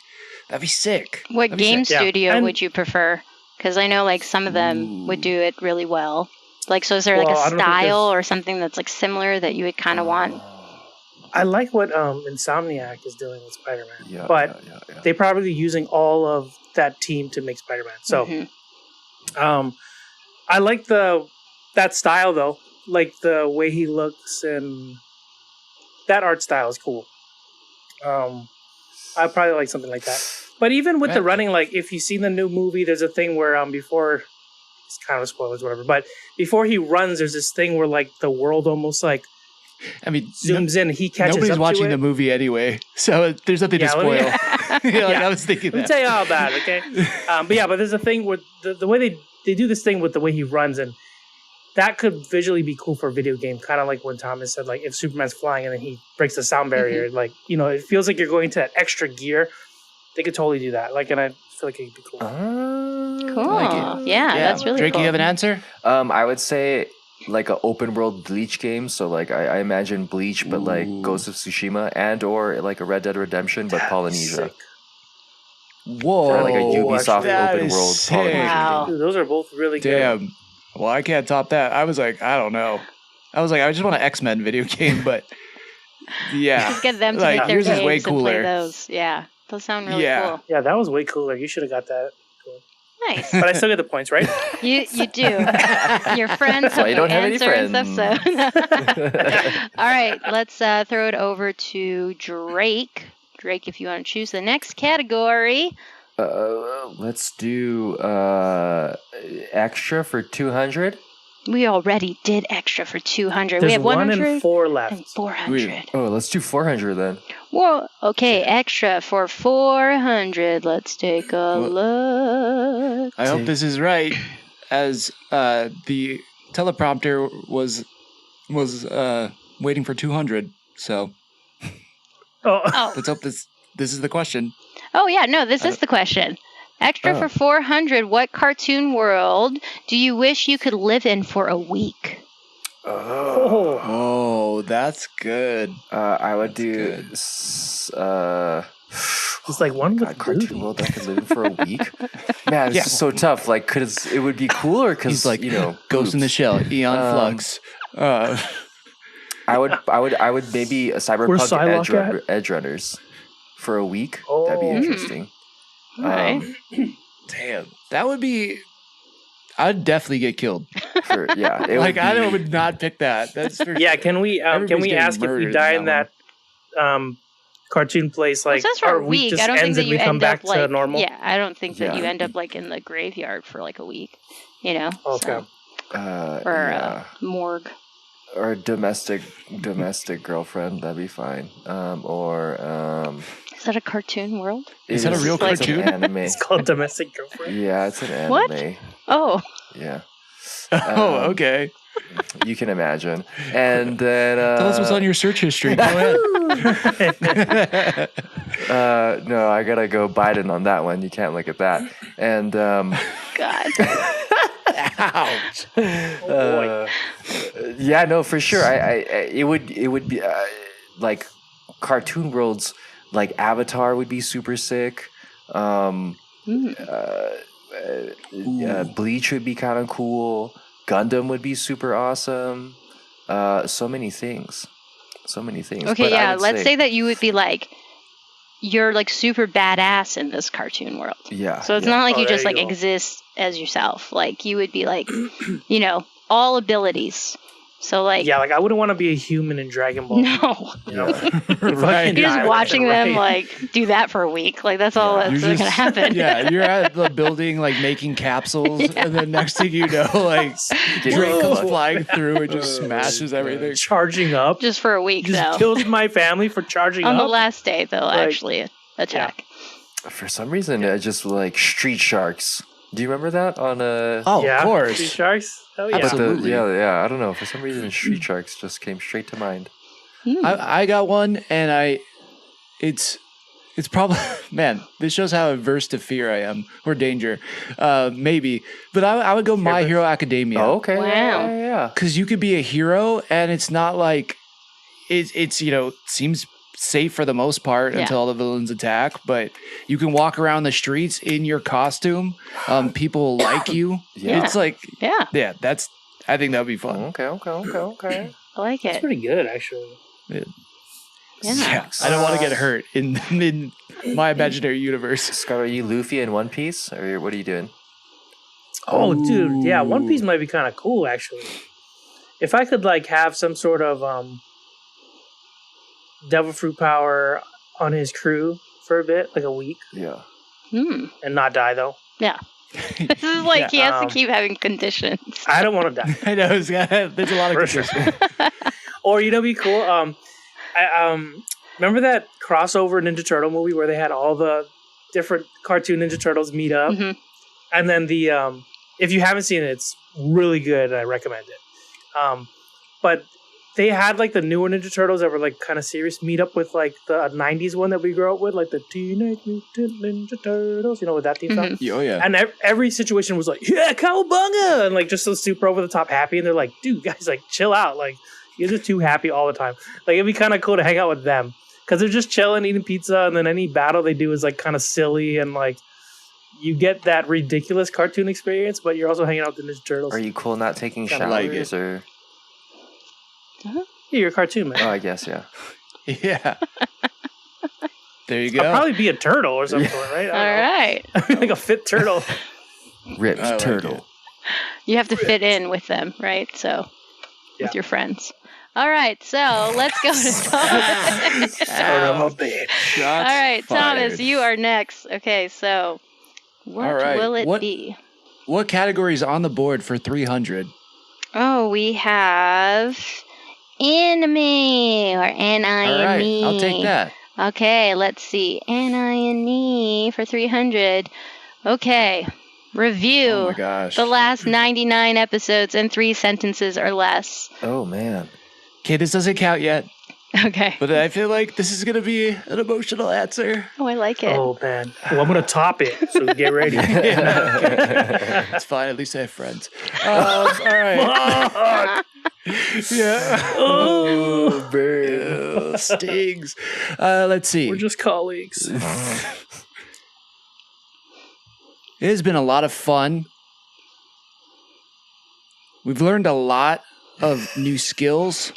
that'd be sick. What That'd be game sick. Yeah. studio And- would you prefer? Because I know like some of them would do it really well. Like, so is there like Well, a I don't think style there's- or something that's like similar that you would kind of want? I like what Insomniac is doing with Spider-Man, Yeah, but yeah. they're probably using all of that team to make Spider-Man. So, Mhm. I like that style though, like the way he looks, and that art style is cool. I probably like something like that. But even with the running, like if you've seen the new movie, there's a thing where before, it's kind of spoilers, whatever. But before he runs, there's this thing where like the world almost like I mean, zooms in. He catches nobody's up watching to the it. movie anyway, so there's nothing to Yeah, let me- spoil. Yeah, like, Yeah. I was thinking Let me that. tell you all about it, okay? But there's a thing where the way they do this thing with the way he runs, and that could visually be cool for a video game. Kind of like when Thomas said, like if Superman's flying and then he breaks the sound barrier, like it feels like you're going to that extra gear. They could totally do that. Like, and I feel like it'd be cool. Cool. like it. Yeah, that's really Drake, cool. you have an answer? I would say like an open world Bleach game. So like I imagine Bleach, but like Ghost of Tsushima, and or like a Red Dead Redemption, but Polynesia. Sick. Whoa. Or like a Ubisoft that open is world sick. Polynesia Wow. game. Dude, those are both really good. Damn. Well, I can't top that. I was like, I don't know. I was like, I just want an X-Men video game, but yeah. Just get them to Like, make their yours is way games and play cooler. those. Yeah, those sound really Yeah. cool. Yeah, that was way cooler. You should have got that. Cool. Nice. But I still get the points, right? You do. Your friends why have you the don't have any answer and stuff. friends. All right, let's throw it over to Drake. Drake, if you want to choose the next category. Let's do extra for 200. We already did extra for 200. There's we have 1 100 and 4 left. and 400. Oh, let's do 400 then. Well, okay, extra for 400. Let's take a look. I hope this is right, as the teleprompter was waiting for 200. So Oh, let's hope this is the question. Oh, yeah, no, this is the question. Extra for 400. What cartoon world do you wish you could live in for a week? oh. Oh, that's good. I would do. It's like one with cartoon Groovy. world that I could live in for a week. Man, it's Yeah. just so tough. Like, cause it would be cooler. Cause He's like, Ghost in the boobs. Shell, Eon Flux. I would maybe a Where's Cyberpunk Psylocke Edge Runners for a week. That'd be Oh. interesting. All right. Damn, that would be. I'd definitely get killed. It Like, would I be- would not pick that. That's for Yeah, can we Everybody's getting ask if we murdered die in in that that cartoon place, Well, like it says for our a week. just I don't think ends that and you we come end back up like to normal? Yeah, I don't think that Yeah. you end up like in the graveyard for like a week. You know. Okay. Or morgue. or domestic girlfriend. That'd be fine. Is that a cartoon world? Is that a real it's an cartoon? anime. It's called Domestic Girlfriend. Yeah, it's an anime. What? Oh, Yeah, Oh, okay. you can imagine. And then Tell us what's on your search history. Go ahead. no, I gotta go Biden on that one. You can't look at that. And God. Ouch. Boy. yeah, no, for sure. It would be like cartoon worlds. Like Avatar would be super sick. Bleach would be kind of cool. Gundam would be super awesome. So many things. Okay, But I yeah. would Let's say that you would be like, you're like super badass in this cartoon world. Yeah. So it's yeah. not like Oh, you there just you like go. exist as yourself. Like you would be like, all abilities. So like, Yeah, like I wouldn't want to be a human in Dragon Ball. no, Right. you're just die watching left and them right. like do that for a week. Like that's all that's You're gonna happen. Yeah, you're at the building like making capsules, and then next thing you know, like Drake comes flying through and just smashes everything. Charging up. Just for a week Just though. kills my family for charging On up. the last day, they'll Like, actually attack. For some reason, I just like Street Sharks. Do you remember that on Oh, yeah, of course. Sea Sharks. Hell yeah. But Absolutely. yeah. I don't know. For some reason, Street Sharks just came straight to mind. I got one, and it's probably, man, this shows how averse to fear I am, or danger, maybe. But I would go My Hero Academia. Oh, okay. Wow. Yeah. Because you could be a hero, and it's not like it's seems safe for the most part Yeah. until all the villains attack. But you can walk around the streets in your costume. People like you. Yeah. It's like Yeah. yeah, that's I think that'd be fun. Okay. I like That's it. pretty good, actually. Yeah. I don't want to get hurt in my imaginary universe. Scott, are you Luffy in One Piece, or what are you doing? Oh, dude, yeah, One Piece might be kind of cool, actually. If I could like have some sort of devil fruit power on his crew for a bit, like a week, Yeah. Hmm. and not die though. Yeah. This is like he has to um, keep having conditions. I don't want to die. I know there's a lot of For sure. conditions. Or be cool. I remember that crossover Ninja Turtle movie where they had all the different cartoon Ninja Turtles meet up, and then the if you haven't seen it, it's really good. I recommend it. But they had like the newer Ninja Turtles that were like kind of serious meet up with like the '90s one that we grew up with, like the Teenage Mutant Ninja Turtles. With that theme song. Oh yeah. And every situation was like, yeah, cowabunga, and like just so super over the top happy. And they're like, dude, guys, like chill out. Like you're just too happy all the time. Like it'd be kind of cool to hang out with them because they're just chilling, eating pizza, and then any battle they do is like kind of silly and like you get that ridiculous cartoon experience, but you're also hanging out with the Ninja Turtles. Are you cool not taking Kinda showers like it. or? Yeah, you're a cartoon man. Oh, I guess yeah. Yeah. There you I'll go. probably be a turtle or something, right? All right. Like a fit turtle. Ripped I like turtle. it. You have to fit in with them, right? So, Yeah. with your friends. All right. So, let's go to Thomas. Son of a bitch. Shots All right, Thomas, fired. you are next. Okay, so what All right, will it what- be? What category is on the board for 300? Oh, we have anime or anime. All right, I'll take that. Okay, let's see. Anime for 300. Okay, review. Oh my gosh. The last 99 episodes in 3 sentences or less. Oh man. Okay, this doesn't count yet, Okay. but I feel like this is going to be an emotional answer. Oh, I like it. Oh man. Well, I'm gonna top it. So get ready. It's fine. At least I have friends. All right. Yeah. Oh, Ew, stings. Let's see. we're just colleagues. It has been a lot of fun. We've learned a lot of new skills.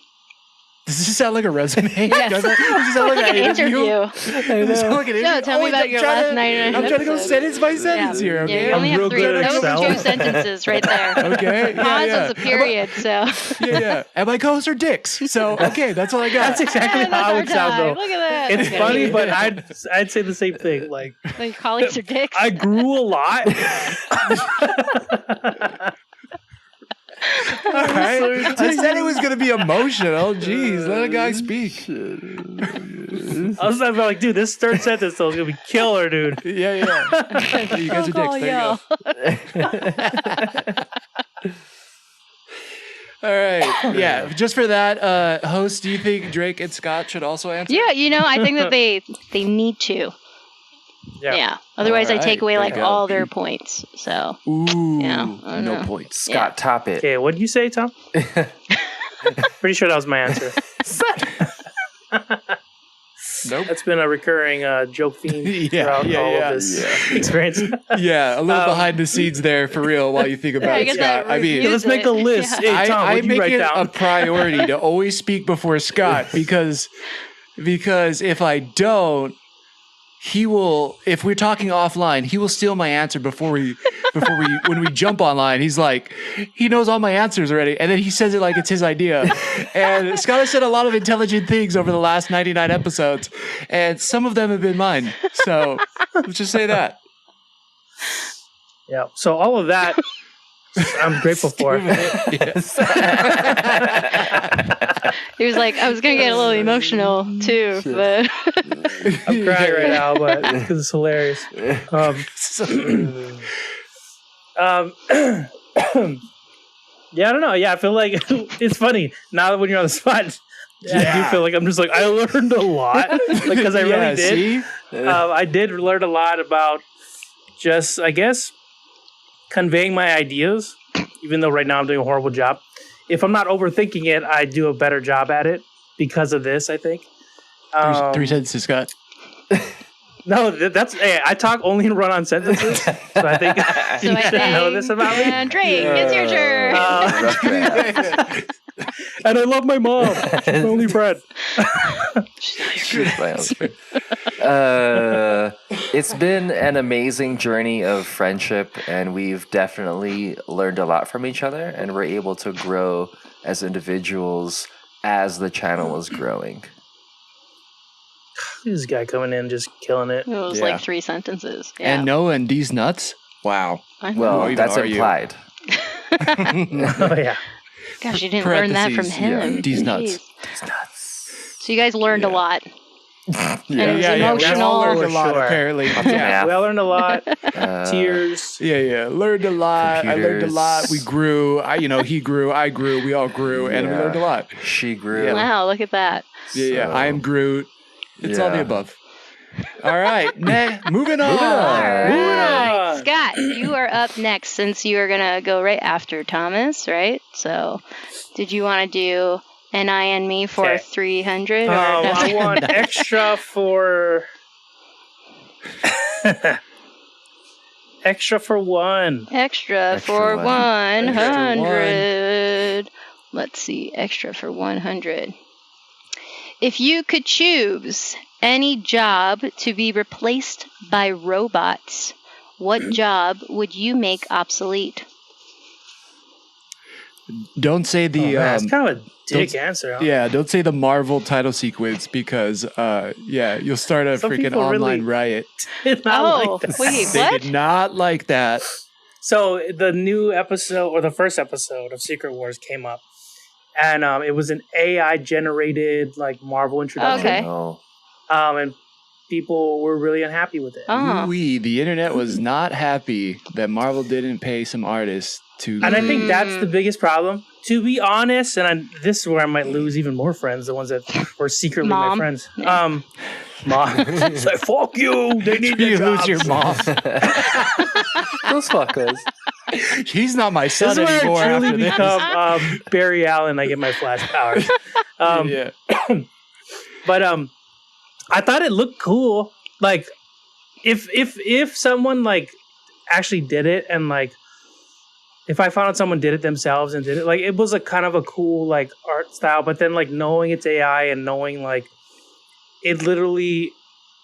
Does this sound like a resume? Yes. Does it sound like an interview. Does it sound like an interview? No, tell me about your last 99 I'm trying to go episodes. sentence by sentence here. Yeah, Okay. you only I'm have real 3. good at Those Excel. are 2 sentences right there. Okay. Pause Yeah. is a period, so. Yeah. And my co-hosts are dicks. So, okay, that's all I got. That's exactly That's how it our would sound time. though. Look at that. It's Okay. funny, but I'd say the same thing. Like Your colleagues are dicks. I grew a lot. All right. I said it was going to be emotional. Jeez, let a guy speak. I was like, dude, this third sentence though is gonna be killer, dude. Yeah. You guys are dicks. There you go. All right. Yeah. Just for that, host, do you think Drake and Scott should also answer? Yeah, I think that they need to. Yeah. Otherwise, I Alright, take away there like you go. all their points. So Ooh. Yeah, I don't No know. points. Scott, top it. Okay, what did you say, Tom? Pretty sure that was my answer. Nope. That's been a recurring joke theme throughout all of this experience. Yeah, a little behind the scenes there for real while you think about I it, get Scott. that I mean, Yeah, let's make a list. Yeah. Hey, Tom, I what'd you make write it down? a priority to always speak before Scott because if I don't, he will. If we're talking offline, he will steal my answer before we when we jump online. He's like, he knows all my answers already, and then he says it like it's his idea. And Scott has said a lot of intelligent things over the last 99 episodes, and some of them have been mine. So let's just say that. Yeah. So all of that, I'm grateful for. he was like, I was gonna get a little emotional too, but I'm crying right now, but because it's hilarious. Yeah, I don't know. Yeah, I feel like it's funny now that when you're on the spot. I do feel like I'm just like I learned a lot because I really did. See? I did learn a lot about just, I guess, conveying my ideas. Even though right now I'm doing a horrible job. If I'm not overthinking it, I do a better job at it because of this. I think. 3 sentences, Scott. No, that's. Hey, I talk only in run-on sentences, so I think you should know this about me. And Drake, it's your turn. Rough draft. And I love my mom. She's my only friend. It's been an amazing journey of friendship, and we've definitely learned a lot from each other, and we're able to grow as individuals as the channel is growing. This guy coming in just killing it. It was like 3 sentences. Yeah. And no, and these nuts? Wow. I know. Well, even that's are you? implied. Oh yeah. Gosh, you didn't learn that from him. Yeah, these nuts. Jeez. So you guys learned a lot. And it was We emotional. all learned a lot, Sure. apparently. Yeah. We all learned a lot. Tears. Yeah. Learned a lot. I learned a lot. Computers. We grew. He grew. I grew. We all grew, and we Yeah. learned a lot. She grew. Yeah. Wow, look at that. Yeah. So- I am Groot. It's all the Yeah. above. All right, moving on. All on. right. Scott, you are up next since you are going to go right after Thomas, right? So did you want to do an I and me for Okay. 300? Or I want extra for extra for one. Extra for one. 100. Let's see. Extra for 100. If you could choose any job to be replaced by robots, what job would you make obsolete? Don't say the. That's kind of a dick don't- answer. Huh? Yeah, don't say the Marvel title sequence because, you'll start a Some freaking people online really- riot. It's not Oh, like that. wait, They what? did not like that. So the new episode or the first episode of Secret Wars came up, and it was an AI generated like Marvel introduction. Okay. Oh, And people were really unhappy with it. Oh. Ooh-wee, the internet was not happy that Marvel didn't pay some artists to. And I think that's the biggest problem. To be honest, and this is where I might lose even more friends, the ones that were secretly my Mom. friends. Mom, it's like, fuck you. They need you their lose your jobs. mom. those fuckers. He's not my This son is where anymore I truly after this. become Barry Allen. I get my flash powers. Yeah. But I thought it looked cool. Like if someone like actually did it, and like if I found out someone did it themselves and did it, like it was a kind of a cool like art style. But then like knowing it's AI and knowing like it literally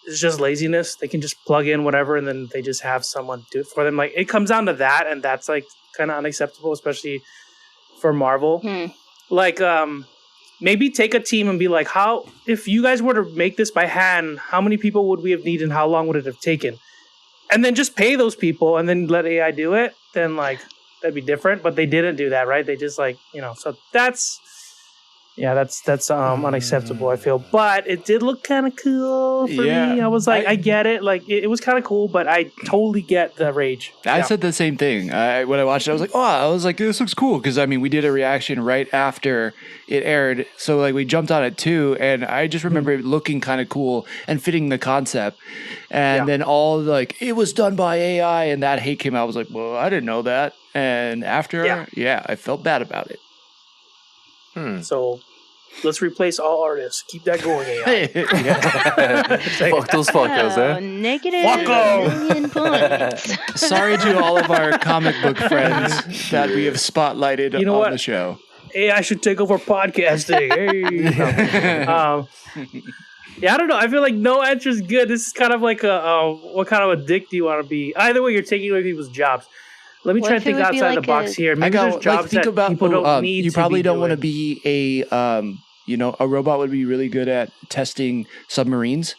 is just laziness. They can just plug in whatever and then they just have someone do it for them. Like it comes down to that, and that's like kind of unacceptable, especially for Marvel. Like maybe take a team and be like, how if you guys were to make this by hand, how many people would we have needed and how long would it have taken? And then just pay those people and then let AI do it, then like that'd be different. But they didn't do that, right? They just like, so that's unacceptable, I feel. But it did look kind of cool for me. I was like, I get it. Like it was kind of cool, but I totally get the rage. I said the same thing. When I watched it, I was like, this looks cool. Because, we did a reaction right after it aired. So, we jumped on it too. And I just remember it looking kind of cool and fitting the concept. And then it was done by AI and that hate came out. I was like, well, I didn't know that. And after, I felt bad about it. So let's replace all artists. Keep that going, AI. Fuck those fuckers, Oh, eh? negative Fuck 'em. million points. Sorry to all of our comic book friends that we have spotlighted You know on what? the show. AI should take over podcasting. Hey. Yeah, I don't know. I feel like no answer is good. This is kind of like what kind of a dick do you want to be? Either way, you're taking away people's jobs. Let me What try if to it think would be outside like the box a- here. Maybe there's jobs think that about people don't need you to probably be don't want to doing. be a robot would be really good at testing submarines.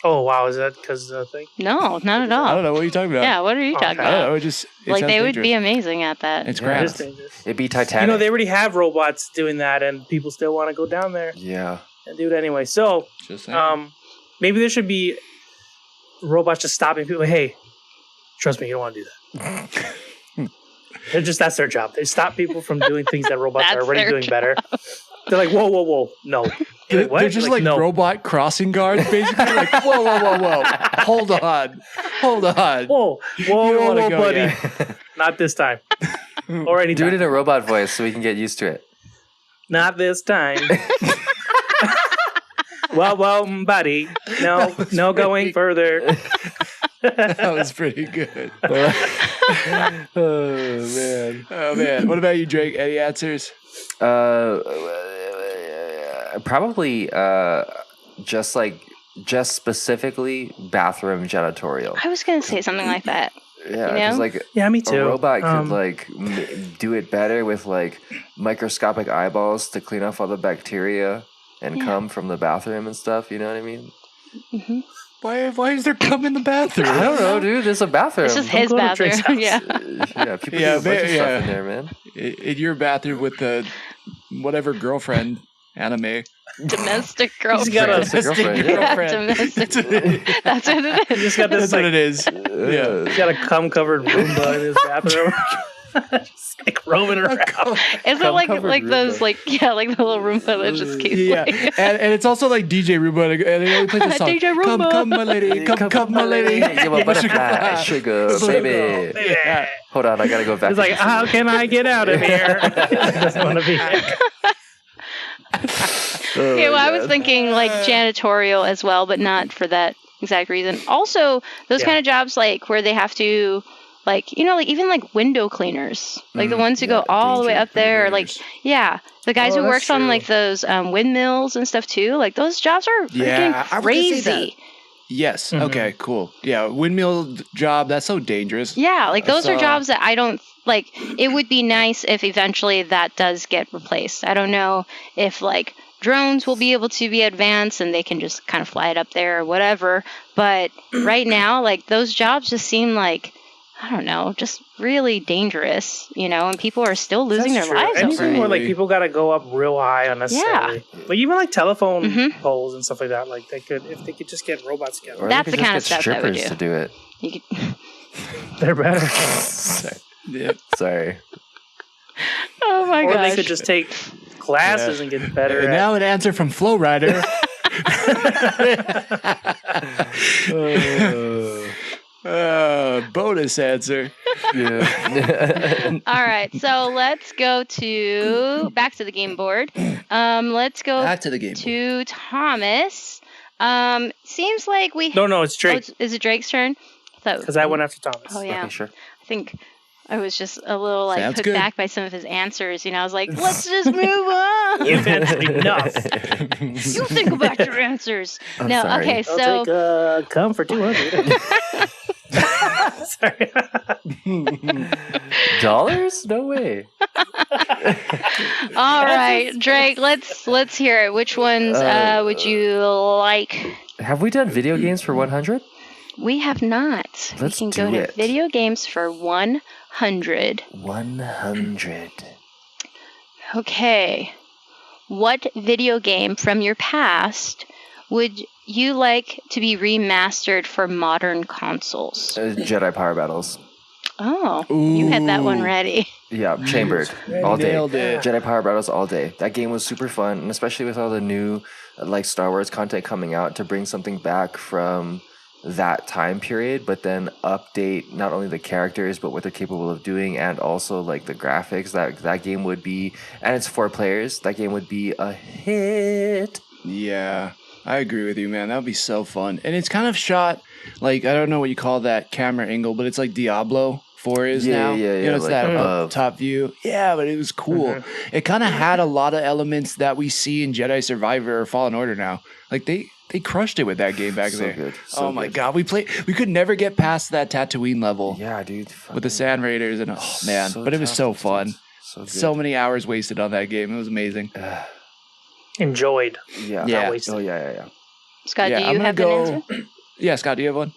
Oh, wow. Is that because of the thing? No, not at all. I don't know what are you talking about. Yeah, what are you talking Okay. I don't about? know. It Like sounds they would be dangerous. amazing at that. It's Yeah. crap. It is dangerous. It'd be Titanic. You know, they already have robots doing that, and people still want to go down there Yeah. and do it anyway. So, Just saying. maybe there should be robots just stopping people. Like, hey, trust me, you don't want to do that. That's their job. They stop people from doing things that robots are That's already their doing better. They're like, whoa, no. They're, What? they're just like no. robot crossing guards, basically. Like, whoa. Hold on. Whoa, don't wanna go buddy. yet. Not this time. Or Do anytime. it in a robot voice so we can get used to it. Not this time. Well, buddy. No going further. That was pretty good. Oh man. Oh man. What about you, Drake? Any answers? Probably just specifically bathroom janitorial. I was gonna say something like that. Yeah, You know? because Yeah, me too. a robot could do it better with like microscopic eyeballs to clean off all the bacteria and cum from the bathroom and stuff. You know what I mean? Mm-hmm. Why is there cum in the bathroom? I don't know, dude. There's a bathroom. It's just his go to Drake's bathroom. house. Yeah. People do a bunch of stuff in there, man. In your bathroom with the whatever girlfriend anime. Domestic He's girlfriend. got a Domestic girlfriend, yeah. Domestic. That's what it He's is. got this That's what it like is. Yeah. he's got a cum-covered Roomba in his bathroom. Just like roaming around. Is it like Cum-covered those Roomba. like the little Roomba that just keeps Yeah, playing? and it's also like DJ Roomba, and they only play the song. DJ Roomba. Come, my lady, come, my lady. Give a butterfly, sugar, baby. Yeah. Hold on, I gotta go back. He's like, how can I get out of here? Doesn't want to be here. Okay, well, I was thinking like janitorial as well, but not for that exact reason. Also, those kind of jobs like where they have to, like, you know, like even like window cleaners, like the ones who go all the way up there, like, yeah, the guys who that's works on true. like those windmills and stuff too. Like those jobs are Yeah, I freaking was gonna say that. crazy. Yes. Okay. Cool. Yeah. Windmill job. That's so dangerous. Yeah, like those are saw- jobs that I don't like. It would be nice if eventually that does get replaced. I don't know if like drones will be able to be advanced and they can just kind of fly it up there or whatever. But right now, like those jobs just seem like, I don't know, just really dangerous, you know, and people are still losing That's their true. lives over Anything it. where like people got to go up real high unnecessarily. Like even like telephone Mhm. poles and stuff like that. Like if they could just get robots together, Or That's they could the kind just of get stuff I would strippers do. to do it. You could, they're better. Yeah. Sorry. oh my Or gosh. they could just take classes and get better. And at now an answer from Flow Rider. Bonus answer. Yeah. All right, so let's go back to the game board. Let's go Back to the game. to Thomas. Seems like we. No, it's Drake Is it Drake's turn? because I went after Thomas. Oh yeah. Okay, sure. I think I was just a little like Sounds put good. back by some of his answers. You know, I was like, let's just move on. You've answered enough. You think about your answers. I'm No, sorry. okay, I'll so take come for 200. Sorry. $? No way. all right, Drake, let's hear it. Which ones would you like? Have we done video games for 100? We have not. Let's we can go do to it. video games for 100. 100. Okay. What video game from your past would you like to be remastered for modern consoles? Jedi Power Battles. Oh, you had that one Ooh. ready. Yeah, chambered all day. Nailed it. Jedi Power Battles all day. That game was super fun, and especially with all the new like Star Wars content coming out, to bring something back from that time period, but then update not only the characters but what they're capable of doing, and also like the graphics. That game would be, and it's 4 players. That game would be a hit. Yeah, I agree with you, man. That would be so fun. And it's kind of shot like, I don't know what you call that camera angle, but it's like Diablo 4 is Yeah, now. yeah, You know, it's like that above. up top view. Yeah, but it was cool. It kind of had a lot of elements that we see in Jedi Survivor or Fallen Order now. Like they crushed it with that game back So there. good, so Oh my good. god, we could never get past that Tatooine level Yeah, dude. with the Sand Raiders and oh man, so but it was tough, so dude. fun. So good. So many hours wasted on that game. It was amazing. Enjoyed. Yeah. Yeah. wasted. Oh yeah. Scott, Yeah, do I'm you gonna have go- an answer? Yeah, Scott, do you have one?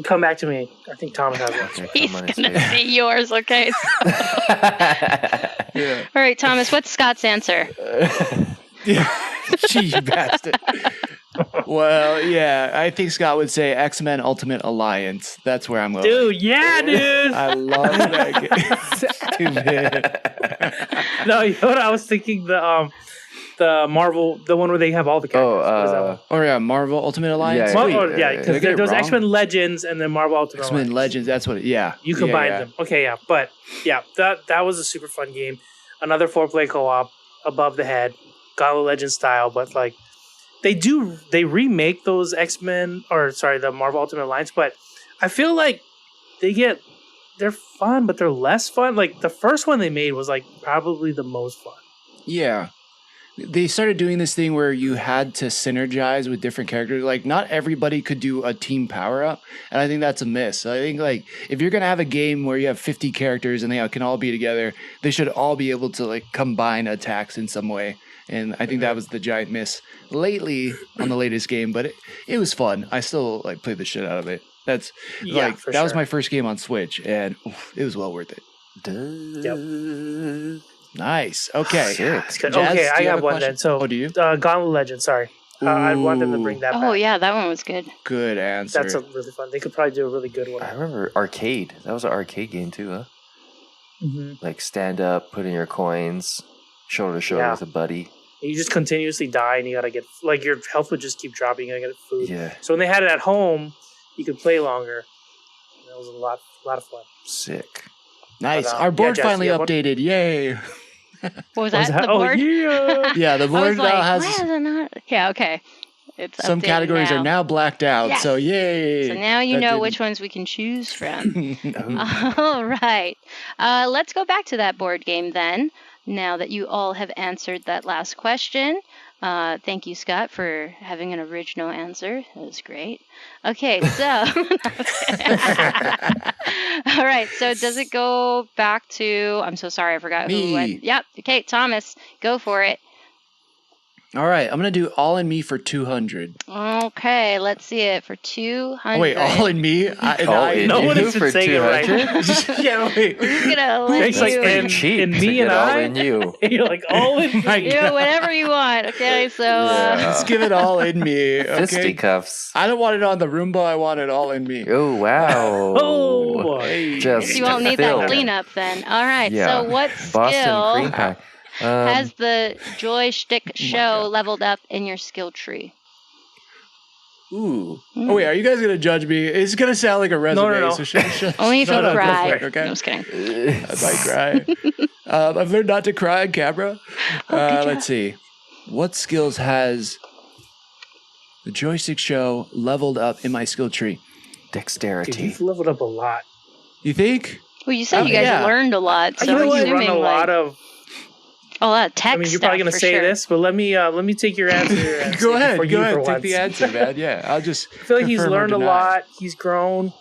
Come back to me. I think Thomas has one. Okay, He's come on, it's gonna me. see yours, okay? Yeah. All right, Thomas, what's Scott's answer? Yeah. Gee, you bastard. Well, yeah, I think Scott would say X-Men Ultimate Alliance. That's where I'm going. Dude, yeah, dude. I love that game. Dude, No, you know what I was thinking? The Marvel, the one where they have all the characters. What is that one? Oh, yeah, Marvel Ultimate Alliance. Yeah, Well, Wait, oh, yeah, yeah, yeah. because Did I get it there's wrong? X-Men Legends and then Marvel Ultimate X-Men Alliance. Legends, that's what yeah. You Yeah, combined yeah. them. Okay, yeah. But yeah, that was a super fun game. Another 4-player co-op above the head, Gauntlet Legends style, but like they remake those X-Men the Marvel Ultimate Alliance, but I feel like they're fun, but they're less fun. Like the first one they made was like probably the most fun. Yeah. They started doing this thing where you had to synergize with different characters. Like, not everybody could do a team power up, and I think that's a miss. I think, like, if you're gonna have a game where you have 50 characters and they can all be together, they should all be able to like combine attacks in some way. And I think that was the giant miss lately on the latest game, but it was fun. I still like played the shit out of it. That's that was my first game on Switch, and it was well worth it. Yep. Nice. Okay. Jazz, okay, I got one then. So, do you? Gauntlet Legend. Sorry, I wanted them to bring that back. Oh yeah, that one was good. Good answer. That's a really fun. They could probably do a really good one. I remember Arcade. That was an arcade game too, huh? Mm-hmm. Like stand up, put in your coins, shoulder to shoulder with a buddy. You just continuously die, and you gotta get like your health would just keep dropping. You gotta get food. Yeah. So when they had it at home, you could play longer. That was a lot of fun. Sick. Nice. Our board finally updated. Yay. What was that? The board? Yeah. Yeah, the board now has why is it not? Yeah, okay. It's some categories are now blacked out. Yes. So yay. So now you know which ones we can choose from. All right. Let's go back to that board game then. Now that you all have answered that last question. Thank you, Scott, for having an original answer. That was great. Okay, so all right. So does it go back to? I'm so sorry, I forgot who went. Yep. Okay, Thomas, go for it. All right, I'm gonna do all in me for 200. Okay, let's see it for 200. Wait, all in me? No one is for saying it right. Yeah, wait. We're just gonna let It's like, you. and me and all I. in you. You're like all in me. Do whatever you want. Okay, so Just give it all in me. Okay? Fisticuffs. I don't want it on the Roomba. I want it all in me. Oh wow. Oh, Hey. Just you won't need that filled. cleanup then. All right. Yeah. So what Boston skill cream pie. has the Joy Schtick Show leveled up in your skill tree? Ooh. Oh, wait, are you guys going to judge me? It's going to sound like a resume. No. So Only if you go cry. for it, okay? No, I'm just kidding. I might cry. I've learned not to cry on camera. Let's see. What skills has the Joy Schtick Show leveled up in my skill tree? Dude, Dexterity. you've leveled up a lot. You think? Well, you said you guys learned a lot, so I'm you assuming run a lot of. a lot of tech I mean, you're probably stuff, going to for say sure. this, but let me take your answer. And Go say it ahead. for Go you ahead. for Take once. the answer, man. Yeah, I'll just. I feel like he's confirm or learned a deny. lot. He's grown.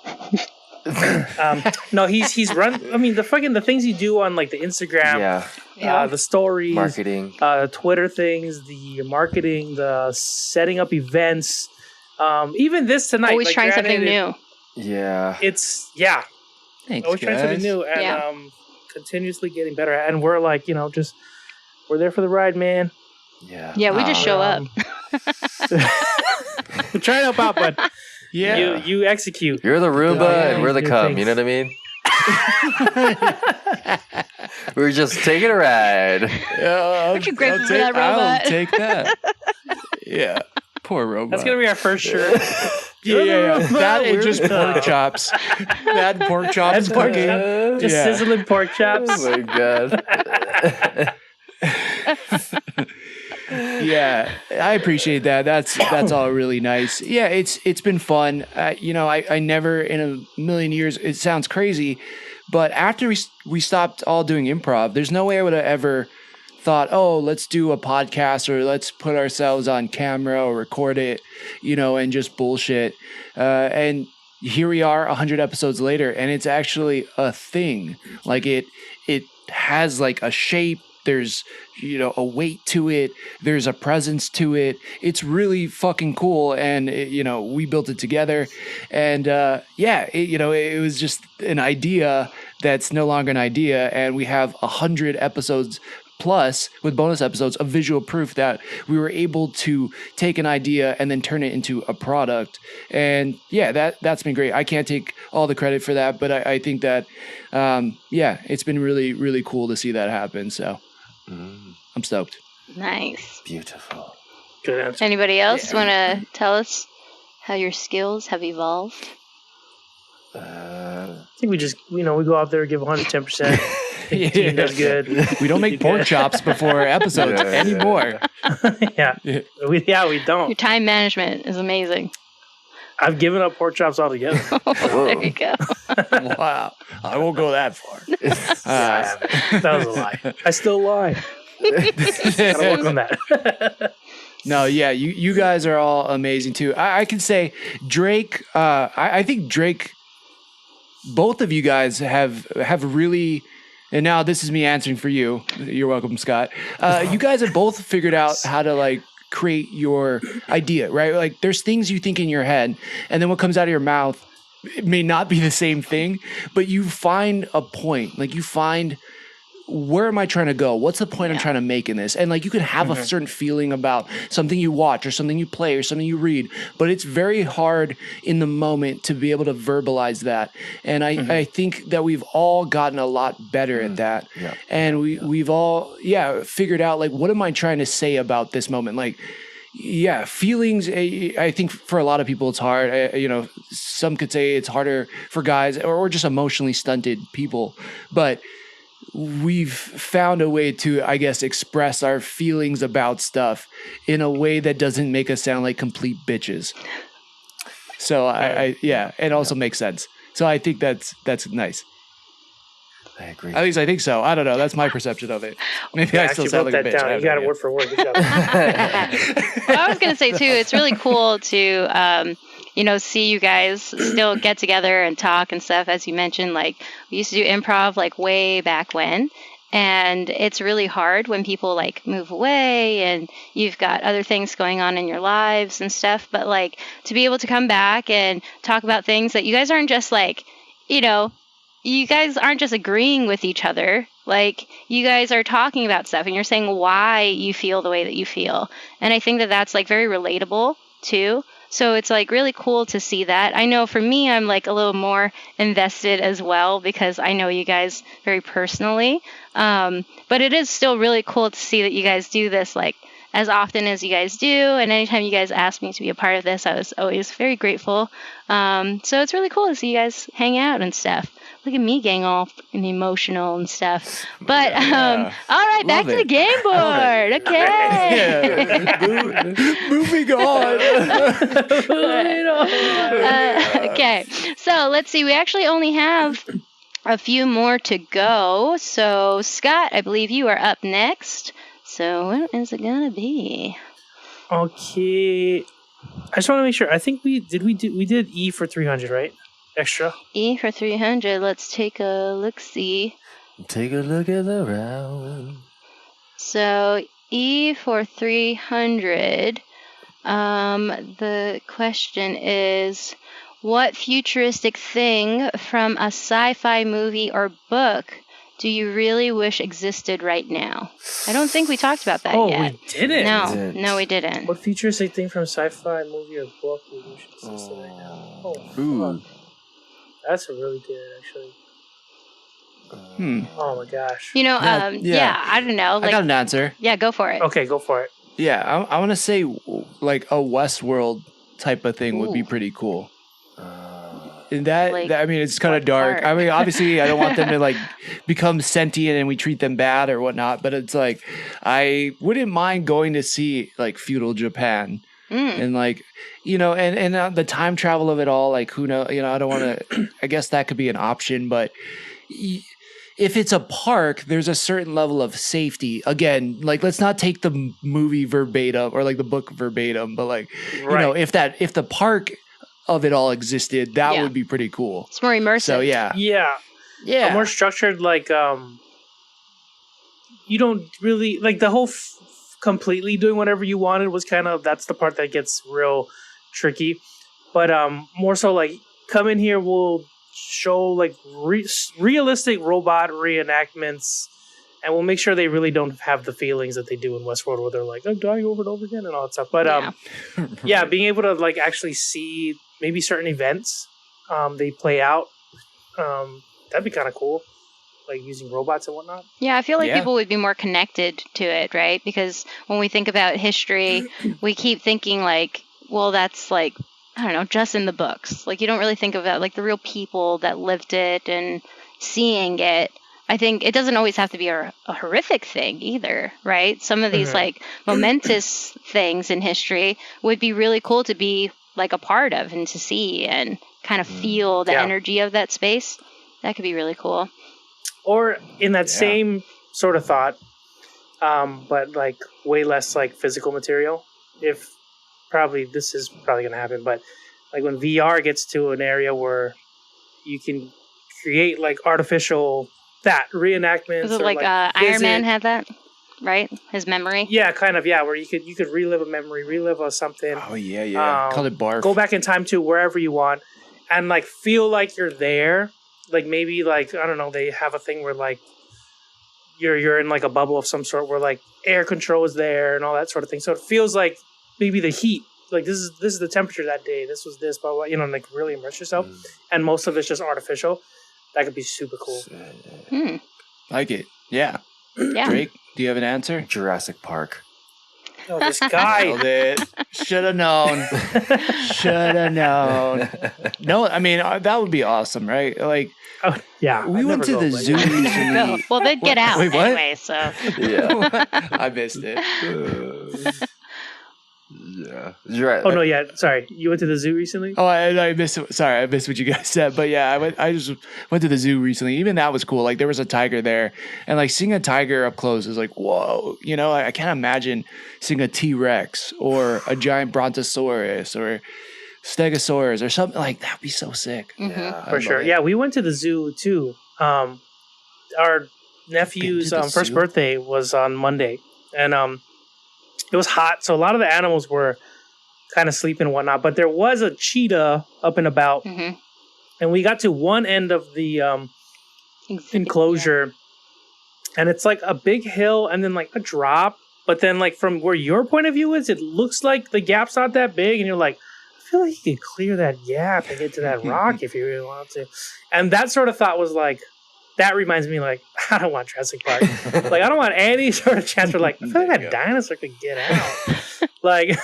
No, he's run. I mean, the things you do on like the Instagram, Yeah. the stories, Marketing. Twitter things, the marketing, the setting up events. Even this tonight, Always like, trying something granted, new. Yeah. It's Thanks, always trying something new and continuously getting better. And we're like, just we're there for the ride, man. Yeah. Yeah, we just show up. We're trying to help out, but Yeah. you execute. You're the Roomba and we're the New cum. things. You know what I mean? We're just taking a ride. Aren't you grateful for that robot? I'll take that. Yeah. Poor robot. That's gonna be our first shirt. Yeah. That and just pork chops. That pork chops That's pork cooking. chop. Just sizzling pork chops. Oh my god. Yeah, I appreciate that. That's all really nice. Yeah, it's been fun. I never in a million years. It sounds crazy, but after we stopped all doing improv, there's no way I would have ever thought, oh, let's do a podcast or let's put ourselves on camera or record it, and just bullshit. And here we are 100 episodes later, and it's actually a thing. Like it has like a shape. There's, a weight to it. There's a presence to it. It's really fucking cool. And, we built it together. And, it was just an idea that's no longer an idea. And we have 100 episodes plus with bonus episodes of visual proof that we were able to take an idea and then turn it into a product. And that's been great. I can't take all the credit for that, but I think that, it's been really, really cool to see that happen. So I'm stoked. Nice. Beautiful. Good answer. Anybody else want to tell us how your skills have evolved? I think we just, we go out there, give 110%. The team does good. We don't make pork chops before episodes anymore. Yeah. We don't. Your time management is amazing. I've given up pork chops altogether. There you go. Wow. I won't go that far. That was a lie. I still lie. Gotta work on that. No, yeah, you guys are all amazing too. I can say Drake, I think Drake, both of you guys have really, and now this is me answering for you. You're welcome, Scott. You guys have both figured out how to like create your idea, right? Like there's things you think in your head, and then what comes out of your mouth, it may not be the same thing, but you find a point. Like you find, where am I trying to go? What's the point I'm trying to make in this? And like you can have a certain feeling about something you watch or something you play or something you read, but it's very hard in the moment to be able to verbalize that. And I think that we've all gotten a lot better at that. Yeah. And we've all figured out like, what am I trying to say about this moment? Like, yeah, feelings. I think for a lot of people it's hard. Some could say it's harder for guys or just emotionally stunted people, but we've found a way to, I guess, express our feelings about stuff in a way that doesn't make us sound like complete bitches. So it also makes sense. So I think that's nice. I agree. At least I think so. I don't know. That's my perception of it. Maybe I still sound like a bitch. Down. You got it word for word. Good job. Well, I was going to say too, it's really cool to, see you guys still get together and talk and stuff. As you mentioned, like we used to do improv like way back when. And it's really hard when people like move away and you've got other things going on in your lives and stuff. But like to be able to come back and talk about things that you guys aren't just like, you guys aren't just agreeing with each other. Like you guys are talking about stuff and you're saying why you feel the way that you feel. And I think that that's like very relatable too. So it's like really cool to see that. I know for me, I'm like a little more invested as well because I know you guys very personally. But it is still really cool to see that you guys do this like as often as you guys do. And anytime you guys ask me to be a part of this, I was always very grateful. So it's really cool to see you guys hang out and stuff. Look at me getting all fucking emotional and stuff. But, all right, back to the game board. Okay. Moving on. Okay. So let's see. We actually only have a few more to go. So, Scott, I believe you are up next. So what is it going to be? Okay. I just want to make sure. I think we did E for 300, right? Extra. E for 300. Let's take a look-see. Take a look at the round. So E for 300. The question is, what futuristic thing from a sci-fi movie or book do you really wish existed right now? I don't think we talked about that yet. Oh, we didn't? No, we didn't. What futuristic thing from sci-fi movie or book do you wish existed right now? Oh, fuck. That's a really good, actually. Oh my gosh. I don't know. I got an answer. Yeah, go for it. Okay, go for it. Yeah, I want to say like a Westworld type of thing would be pretty cool. And I mean, it's kind of dark. Part? I mean, obviously, I don't want them to like become sentient and we treat them bad or whatnot. But it's like, I wouldn't mind going to see like feudal Japan and like, and the time travel of it all. Like, who knows? I don't want to. I guess that could be an option, but if it's a park, there's a certain level of safety. Again, like let's not take the movie verbatim or like the book verbatim, but like if the park of it all existed, that would be pretty cool. It's more immersive. So yeah. A more structured, like you don't really like the whole completely doing whatever you wanted was kind of, that's the part that gets real tricky. But more so like come in here, we'll show like realistic robot reenactments, and we'll make sure they really don't have the feelings that they do in Westworld where they're like, I'm dying over and over again and all that stuff. But being able to like actually see maybe certain events they play out, that'd be kind of cool, like using robots and whatnot. Yeah, I feel like people would be more connected to it, right? Because when we think about history, we keep thinking like, well, that's like, I don't know, just in the books. Like you don't really think about like the real people that lived it and seeing it. I think it doesn't always have to be a horrific thing either, right? Some of these like momentous things in history would be really cool to be like a part of and to see and kind of feel the energy of that space. That could be really cool. Or in that same sort of thought, but like way less like physical material. If this is probably going to happen, but like when VR gets to an area where you can create like artificial reenactments. Was it like Iron Man had that, right? His memory. Yeah, kind of. Yeah, where you could relive a memory, relive something. Oh yeah. Call it barf. Go back in time to wherever you want, and like feel like you're there. Like maybe like I don't know. They have a thing where like you're in like a bubble of some sort where like air control is there and all that sort of thing. So it feels like maybe the heat. Like this is the temperature that day. This was this, blah blah. You know, like really immerse yourself. And most of it's just artificial. That could be super cool. Like it. Yeah. Yeah. Drake, do you have an answer? Jurassic Park. Oh, this guy. Nailed it. Should have known. Should have known. No, I mean, that would be awesome, right? Like, oh, yeah. We went to the zoo recently. Well, they'd get out Wait, what? anyway, so. Yeah. I missed it. Yeah. You're right. Oh, no, yeah. Sorry. You went to the zoo recently? Oh, I missed it. Sorry, I missed what you guys said. But yeah, I just went to the zoo recently. Even that was cool. Like there was a tiger there. And like seeing a tiger up close is like, whoa. You know, I can't imagine seeing a T-Rex or a giant brontosaurus or stegosaurus or something like that. Would be so sick. Mm-hmm. For sure. Yeah, we went to the zoo too. Our nephew's first birthday was on Monday. And it was hot, so a lot of the animals were kind of sleeping and whatnot. But there was a cheetah up and about, and we got to one end of the enclosure, and it's like a big hill and then like a drop. But then, like from where your point of view is, it looks like the gap's not that big, and you're like, I feel like you could clear that gap and get to that rock if you really want to. And that sort of thought was like, that reminds me, like, I don't want Jurassic Park. Like, I don't want any sort of chance where, like, I feel like that dinosaur could get out. Like,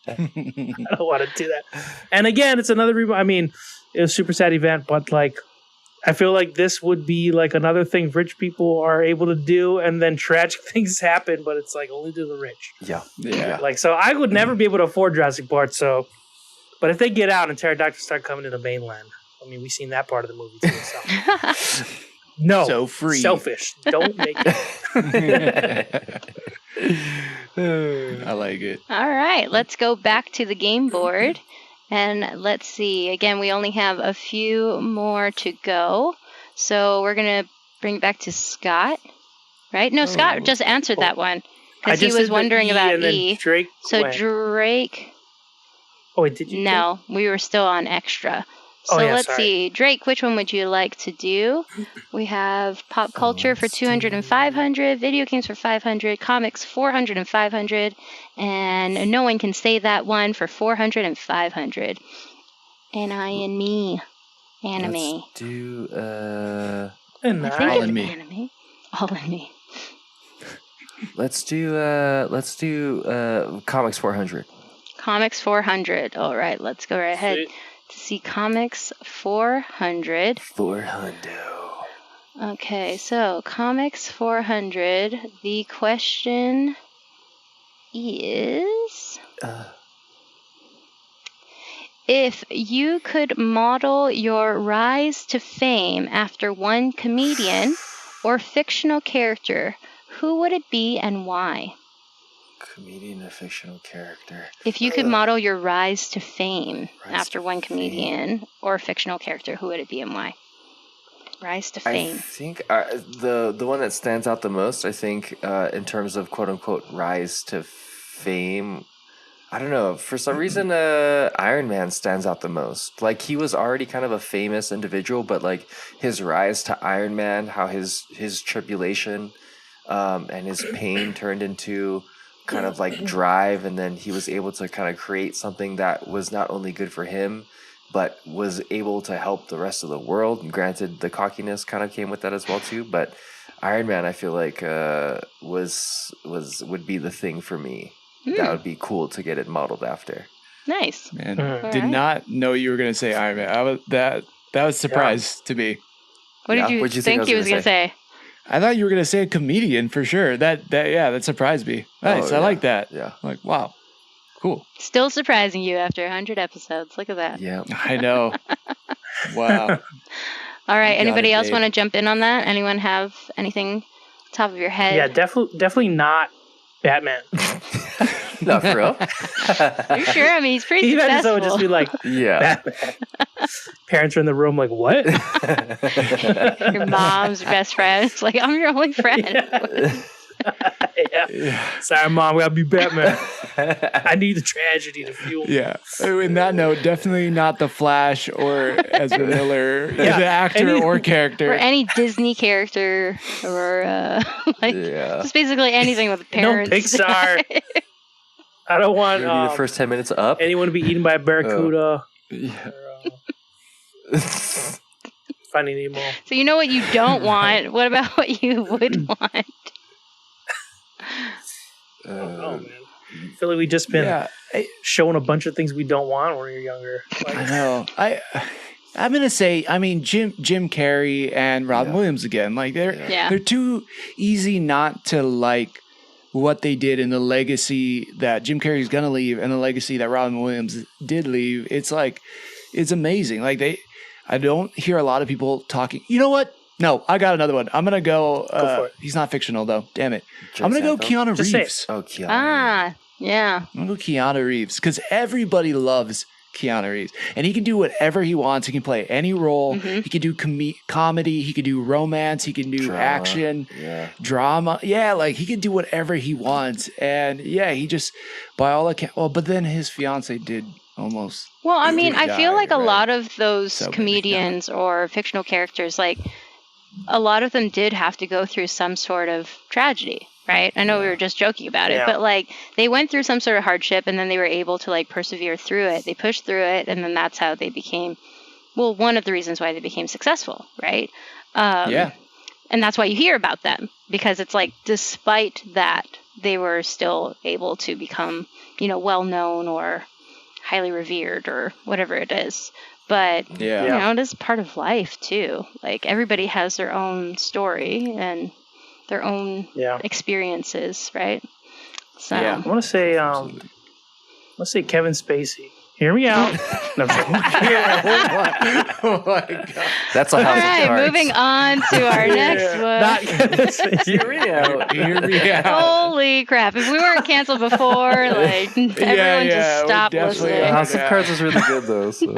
I don't want to do that. And again, it's another, I mean, it was a super sad event, but, like, I feel like this would be, like, another thing rich people are able to do, and then tragic things happen, but it's, like, only to the rich. Yeah. Like, so I would never be able to afford Jurassic Park, so, but if they get out and pterodactyls start coming to the mainland, I mean, we've seen that part of the movie, too, so. No, so free. Selfish. Don't make it. I like it. All right, let's go back to the game board. And let's see. Again, we only have a few more to go. So we're going to bring it back to Scott. Right? No, Scott just answered that one. Because he was wondering about E. Drake so Drake. Oh, wait, did you? No, we were still on extra. So let's see. Drake, which one would you like to do? We have pop culture for 200 and 500, video games for 500, comics 400 and 500, and no one can say that one for 400 and 500. And I and me. Anime. Let's do I think All in it's me. anime. All in me. let's do comics 400. Comics 400. All right, let's go right ahead. Sweet. To see comics 400. 400. Okay, so comics 400. The question is if you could model your rise to fame after one comedian or fictional character, who would it be and why? Comedian or fictional character. If you could model your rise to fame after one comedian or fictional character, who would it be and why? Rise to fame. I think the one that stands out the most, I think, in terms of quote unquote rise to fame, I don't know. For some reason, Iron Man stands out the most. Like he was already kind of a famous individual, but like his rise to Iron Man, how his tribulation and his pain turned into kind of like drive, and then he was able to kind of create something that was not only good for him but was able to help the rest of the world. And granted, the cockiness kind of came with that as well too, but Iron Man I feel like would be the thing for me. That would be cool to get it modeled after. Nice. Man, did not know you were going to say Iron Man. That was a surprise to me. What did you think he was going to say? I thought you were gonna say a comedian for sure. That surprised me. Nice, I like that. Yeah. Like, wow, cool. Still surprising you after 100 episodes. Look at that. Yeah. I know. Wow. All right. You got Anybody it, else babe. want to jump in on that? Anyone have anything top of your head? Yeah, definitely not Batman. No, for real? You sure? I mean, he's pretty Even successful. so, would just be like, Yeah. Batman. Parents are in the room like, what? Your mom's your best friend. It's like, I'm your only friend. Yeah. Sorry, Mom, we gotta be Batman. I need the tragedy to fuel me. Yeah. In that note, definitely not the Flash or Ezra Miller, the actor or character. Or any Disney character, or Yeah. just basically anything with parents. No Pixar. I don't want You need the first 10 minutes up. anyone to be eaten by a barracuda. Yeah. Or, Finding Nemo. So you know what you don't want. What about what you would want? Oh, man. I feel like we've just been showing a bunch of things we don't want when you're younger. I Like, know. I'm gonna say, I mean, Jim Carrey and Robin Williams again. Like they're too easy not to like what they did in the legacy that Jim Carrey's gonna leave and the legacy that Robin Williams did leave. It's like it's amazing. Like I don't hear a lot of people talking. You know what? No, I got another one. I'm gonna go. for it. He's not fictional though. Damn it. Jake I'm gonna go Seinfeld? Keanu Just say Reeves. Oh, Keanu. Ah, yeah. I'm gonna go Keanu Reeves because everybody loves Keanu Reeves, and he can do whatever he wants. He can play any role. Mm-hmm. He can do comedy. He can do romance. He can do Drama. action, drama. Yeah, like he can do whatever he wants. And yeah, he just by all accounts. Well, but then his fiance did almost. Well, I mean, I feel like a right? lot of those So maybe comedians or fictional characters, like a lot of them did have to go through some sort of tragedy, right? I know we were just joking about it, but like they went through some sort of hardship and then they were able to like persevere through it. They pushed through it, and then that's how they became, well, one of the reasons why they became successful, right? And that's why you hear about them, because it's like despite that, they were still able to become, well known or highly revered or whatever it is. But, it is part of life too. Like everybody has their own story and their own experiences, right? So I want to say, let's say Kevin Spacey. Hear me out. No, I'm joking. Oh my god. That's a all house of right, cards. moving on to our next one. Not Kevin Spacey. Hear me out. Hear me out. Holy crap. If we weren't canceled before, like everyone just stopped definitely listening. House of Cards is really good though. So.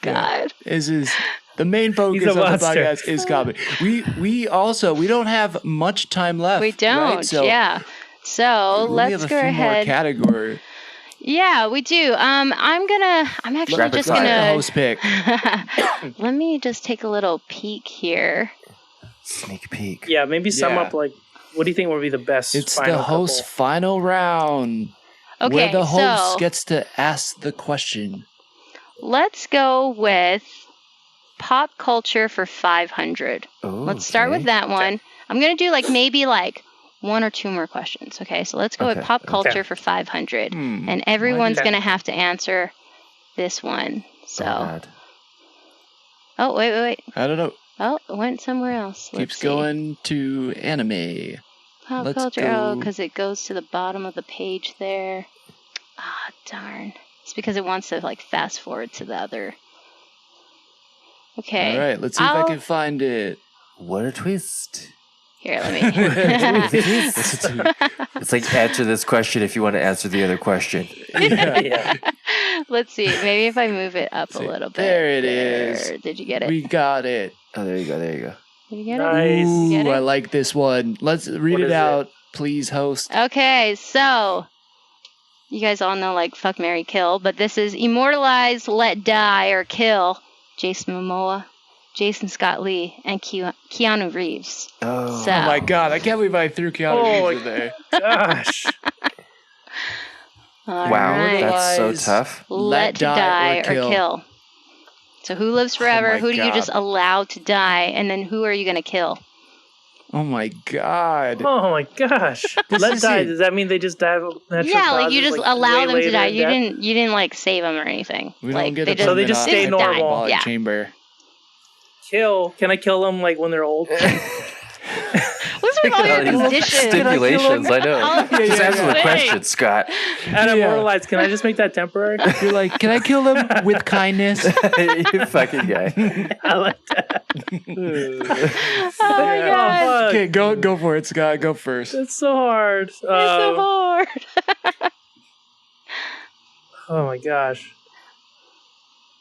God. Is the main focus He's a of the monster. podcast is comedy. We don't have much time left. We don't, right? So So we let's have a go few more ahead. categories. Yeah, we do. I'm actually Rapid just fire. gonna Host pick. let me just take a little peek here. Sneak peek. Yeah, maybe sum Yeah. up like, what do you think would be the best? It's final the host's couple? final round. Okay, where the host so gets to ask the question. let's go with pop culture for 500. Let's start with that one. I'm gonna do maybe one or two more questions. Okay, so let's go with pop culture for 500, and everyone's gonna have to answer this one. So, oh wait. I don't know. Oh, it went somewhere else. Let's Keeps see. going to anime. Pop Let's culture. go. Oh, because it goes to the bottom of the page there. Ah, darn. It's because it wants to fast forward to the other. Okay. All right, let's see if I can find it. What a twist. Here, let me. It's like answer this question if you want to answer the other question. Yeah. Let's see. Maybe if I move it up a little bit. There it is. Did you get it? We got it. Oh, there you go. Did you get Nice. it? Ooh, Get it? I like this one. Let's read What it is it? out, please, host. Okay, so you guys all know fuck, marry, kill, but this is immortalize, let die, or kill Jason Momoa, Jason Scott Lee, and Keanu Reeves. Oh. So, Oh my god, I can't believe I threw Keanu Reeves in there. Gosh. all Wow, right. that's so Immortalize, tough. Let die or kill. So who lives forever? my Who do you God. just allow to die? And then who are you going to kill? Oh my god. Oh my gosh. Let is die. it. Does that mean they just die of natural Yeah, you causes, just allow way them to later die. in You death? didn't save them or anything. We don't get they a just, So they just stay die. normal. Yeah. chamber. Kill. Can I kill them when they're old? What's with all your conditions? Stipulations, I know. Just answer the Wait. question, Scott. And immortalized. Can I just make that temporary? You're like, can I kill him with kindness? You fucking guy. I like that. Oh my god. fuck. Okay, go for it, Scott. Go first. It's so hard. It's so hard. Oh my gosh.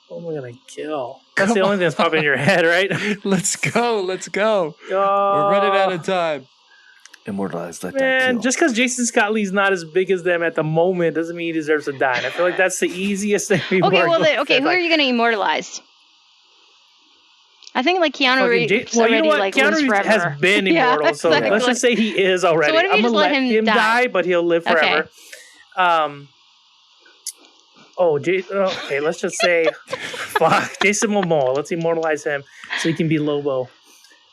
What am I gonna kill? That's the only thing that's popping in your head, right? Let's go. Oh, We're running out of time. Immortalized, let that Man, kill. just because Jason Scott Lee's not as big as them at the moment doesn't mean he deserves to die. And I feel like that's the easiest thing. Okay, who are you going to immortalize? I think like Keanu Reeves Well, you already know what? like Keanu lives Reeves forever. has been Yeah, immortal, so exactly. let's just say he is already. So what if you I'm just gonna let him die? but he'll live forever. Okay, let's just say, fuck, Jason Momoa. Let's immortalize him so he can be Lobo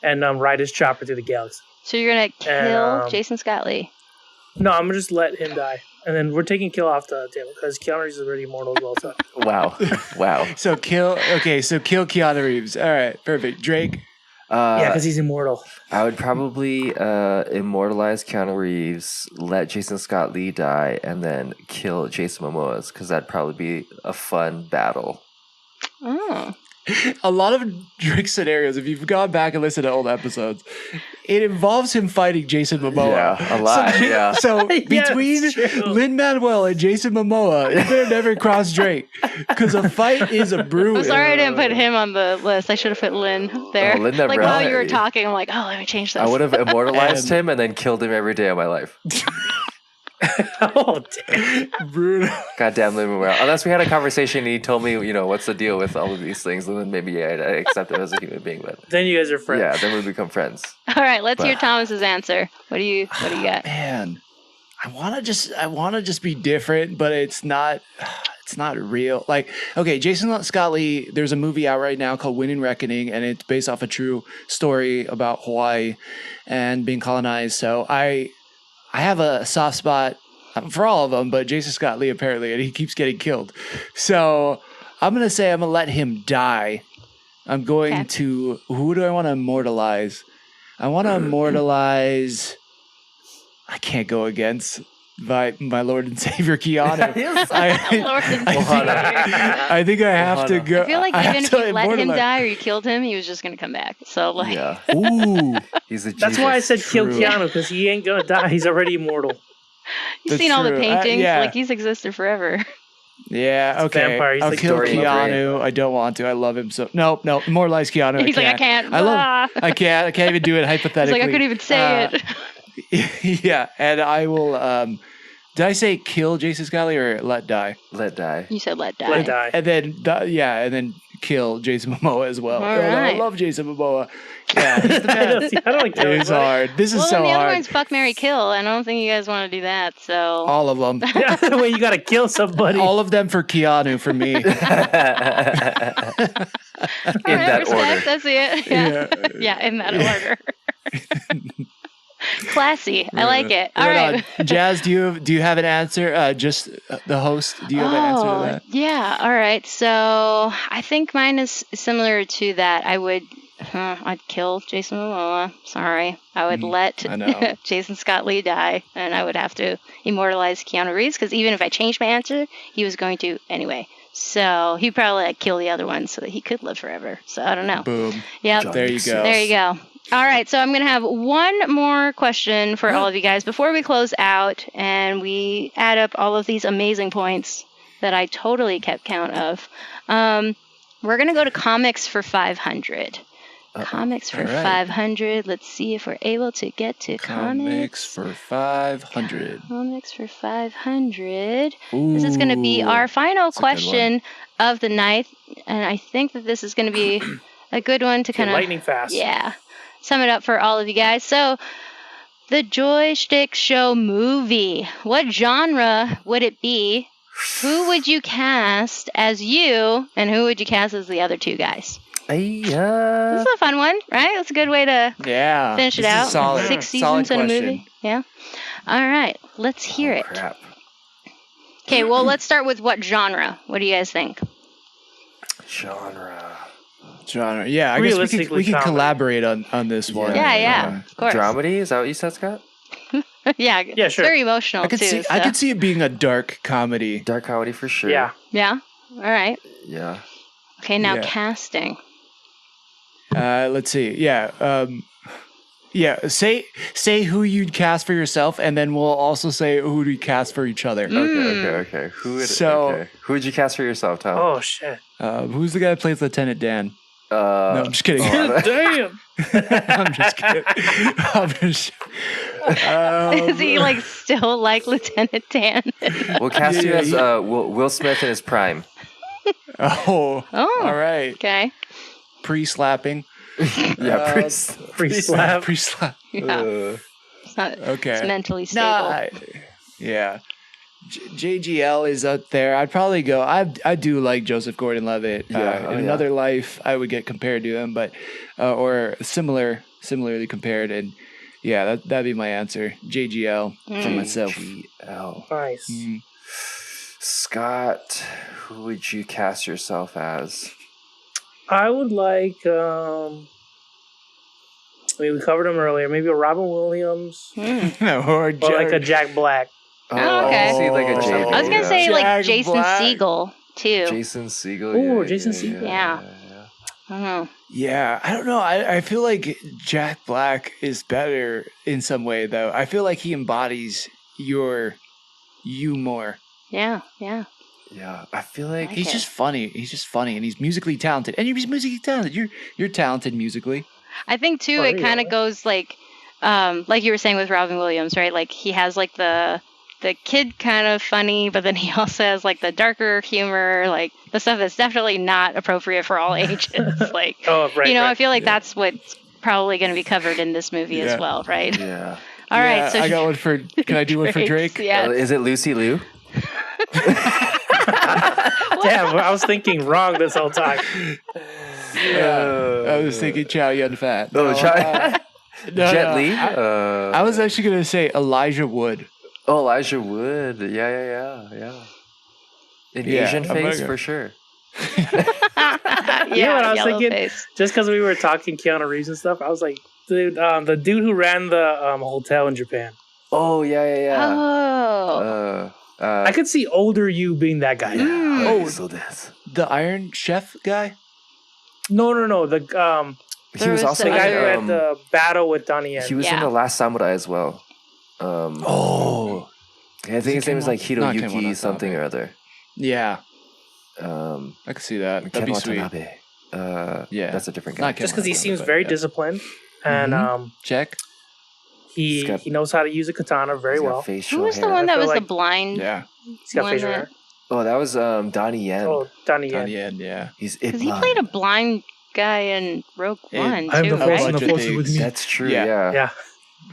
and ride his chopper through the galaxy. So you're going to kill Jason Scott Lee? No, I'm gonna just let him die, and then we're taking kill off the table because Keanu Reeves is already immortal as well. So. Wow. So kill Keanu Reeves. All right, perfect. Drake. Yeah, because he's immortal. I would probably immortalize Keanu Reeves, let Jason Scott Lee die, and then kill Jason Momoa, because that'd probably be a fun battle. Oh. A lot of Drake scenarios, if you've gone back and listened to old episodes, it involves him fighting Jason Momoa. Yeah, a lot. So between Lin-Manuel and Jason Momoa, it better never cross Drake, because a fight is a brew. I'm sorry I didn't put him on the list. I should have put Lin there. Oh, Lin never like while you were had- talking, I'm like, oh, let me change this. I would have immortalized him and then killed him every day of my life. Oh, damn. Brutal. Goddamn Lin-Manuel. Unless we had a conversation and he told me, what's the deal with all of these things, and then maybe I'd accept him as a human being. But Then you guys are friends. yeah, then we become friends. All right, let's hear Thomas's answer. What do you got? Man, I want to just be different, but it's not real. Like, okay, Jason Scott Lee, there's a movie out right now called Winning Reckoning, and it's based off a true story about Hawaii and being colonized. So I have a soft spot for all of them, but Jason Scott Lee apparently, and he keeps getting killed. So I'm going to say I'm going to let him die. I'm going to, who do I want to immortalize? I want to immortalize, I can't go against my Lord and Savior Keanu. I think I have to go. I feel like even if you let him die or you killed him, he was just going to come back. So like, Yeah. Ooh. He's a That's why I said kill True. Keanu, because he ain't gonna die. He's already immortal. you've That's seen all the true. paintings. Yeah. Like he's existed forever. Yeah, It's a okay. vampire. He's I'll like kill Dorian Keanu. Gray. I don't want to. I love him so. No, immortalize Keanu. He's like, I can't. I can't. I can't even do it He's hypothetically. like, I couldn't even say it. Yeah, and I will. Did I say kill Jason Scott Lee or let die? Let die. You said let die. Let die. And then and then kill Jason Momoa as well. All Although I right. love Jason Momoa. Yeah, he's the I man. don't like killing It's anybody. hard. This is Well, so then the other hard. one's fuck, marry, kill. And I don't think you guys want to do that. So All of them. Yeah, well, you gotta kill somebody. All of them for Keanu for me. In all right, that respect. order. That's it. Yeah, yeah, in that order. Classy. I like it. All right. Jazz, do you have an answer? Just the host. Do you have an answer to that? Yeah. All right. So I think mine is similar to that. I'd kill Jason Momoa. Sorry. I would let I know. Jason Scott Lee die, and I would have to immortalize Keanu Reeves, because even if I changed my answer, he was going to anyway. So he'd probably kill the other one so that he could live forever. So I don't know. Boom. Yep. There you go. There you go. All right, so I'm going to have one more question for all of you guys before we close out and we add up all of these amazing points that I totally kept count of. We're going to go to comics for 500. Comics for All right. 500. Let's see if we're able to get to Comics for 500. Comics for 500. This is going to be our final a good question of the night, and I think that this is going to be a good one to kind of lightning fast. sum it up for all of you guys. So, the Joy Schtick Show movie. What genre would it be? Who would you cast as you, and who would you cast as the other two guys? This is a fun one, right? That's a good way to finish it this is out. solid. 6 Solid seasons in a question. movie. Yeah. All right. Let's hear it. Crap. Okay, well, let's start with what genre. What do you guys think? Genre. Genre. Yeah, I guess Realistically, we can comedy. collaborate on this one. Yeah, of course. Dramedy? Is that what you said, Scott? Yeah, Yeah, sure. Very emotional I could too. see. So. I could see it being a dark comedy. Dark comedy for sure. Yeah. Yeah. All right. Yeah. Okay, now Yeah. casting. Let's see. Yeah. Yeah. Say who you'd cast for yourself, and then we'll also say who we cast for each other. Okay. Who would you cast for yourself, Tom? Oh shit! Who's the guy that plays Lieutenant Dan? No, I'm just kidding. Damn. I'm just kidding. Is he like still like Lieutenant Dan? We'll cast you Yeah, as Will Smith in his prime. Oh. All right. Okay. Pre-slapping. Yeah, Free slap. Pre-slap. Yeah. It's not. Okay. It's mentally stable. Nah, yeah. JGL is up there. I'd probably go. I do like Joseph Gordon-Levitt. In another life, I would get compared to him, but or similarly compared. And yeah, that'd be my answer. JGL for myself. JGL. Nice. Scott, who would you cast yourself as? I would like. We covered him earlier. Maybe a Robin Williams or like a Jack Black. Oh, okay. See, like a J. I was gonna say like Jack Jason Black. Segel too. Jason Segel. Ooh, Jason Segel. Yeah. I don't know. Yeah, I don't know. I feel like Jack Black is better in some way, though. I feel like he embodies you more. Yeah. Yeah, I feel like Like He's it. just funny. He's just funny, and he's musically talented. And he's musically talented. You're talented musically. I think too. Oh, It there kind you of goes like you were saying with Robin Williams, right? Like he has like the kid kind of funny, but then he also has like the darker humor, like the stuff that's definitely not appropriate for all ages. Like, Oh, right. you know, I right. feel like that's what's probably going to be covered in this movie as Yeah. well, right? yeah. All right, so I got one for. Can I do one for Drake? Yeah. Is it Lucy Liu? Damn, I was thinking wrong this whole time. I was thinking Chow Yun Fat. Oh, No, Jet Li. I was actually gonna say Elijah Wood. Oh, Elijah Wood. Yeah. An Yeah, Asian I'm face gonna- for sure. Yeah, You know what I was yellow thinking? face. Just because we were talking Keanu Reeves and stuff, I was like, dude, the dude who ran the hotel in Japan. Oh, yeah. Oh. I could see older you being that guy. Oh. so this. The Iron Chef guy. No. The He There was was also the guy the who in, had the battle with Donnie Yen. he was in Yeah. The Last Samurai as well. Oh. Yeah, I think his name is like Not Ken Hiroyuki Watanabe. something or other. Yeah, Um, I could see that. Ken That'd be sweet. Watanabe. Yeah. That's a different guy. Not Ken Just because he Watanabe, seems but very yeah. disciplined, and Check. he He's got- knows how to use a katana very He's got well. facial Who was the hair. one I that feel was the like- blind Yeah. He's got one facial that- hair. Oh, that was Donnie Yen. Oh, Donnie Yen. On the end, yeah. He's it Because he blind. played a blind guy in Rogue In- One I'm too, the a force right? and the bunch of force is with things. me. That's true. Yeah. Yeah. Yeah.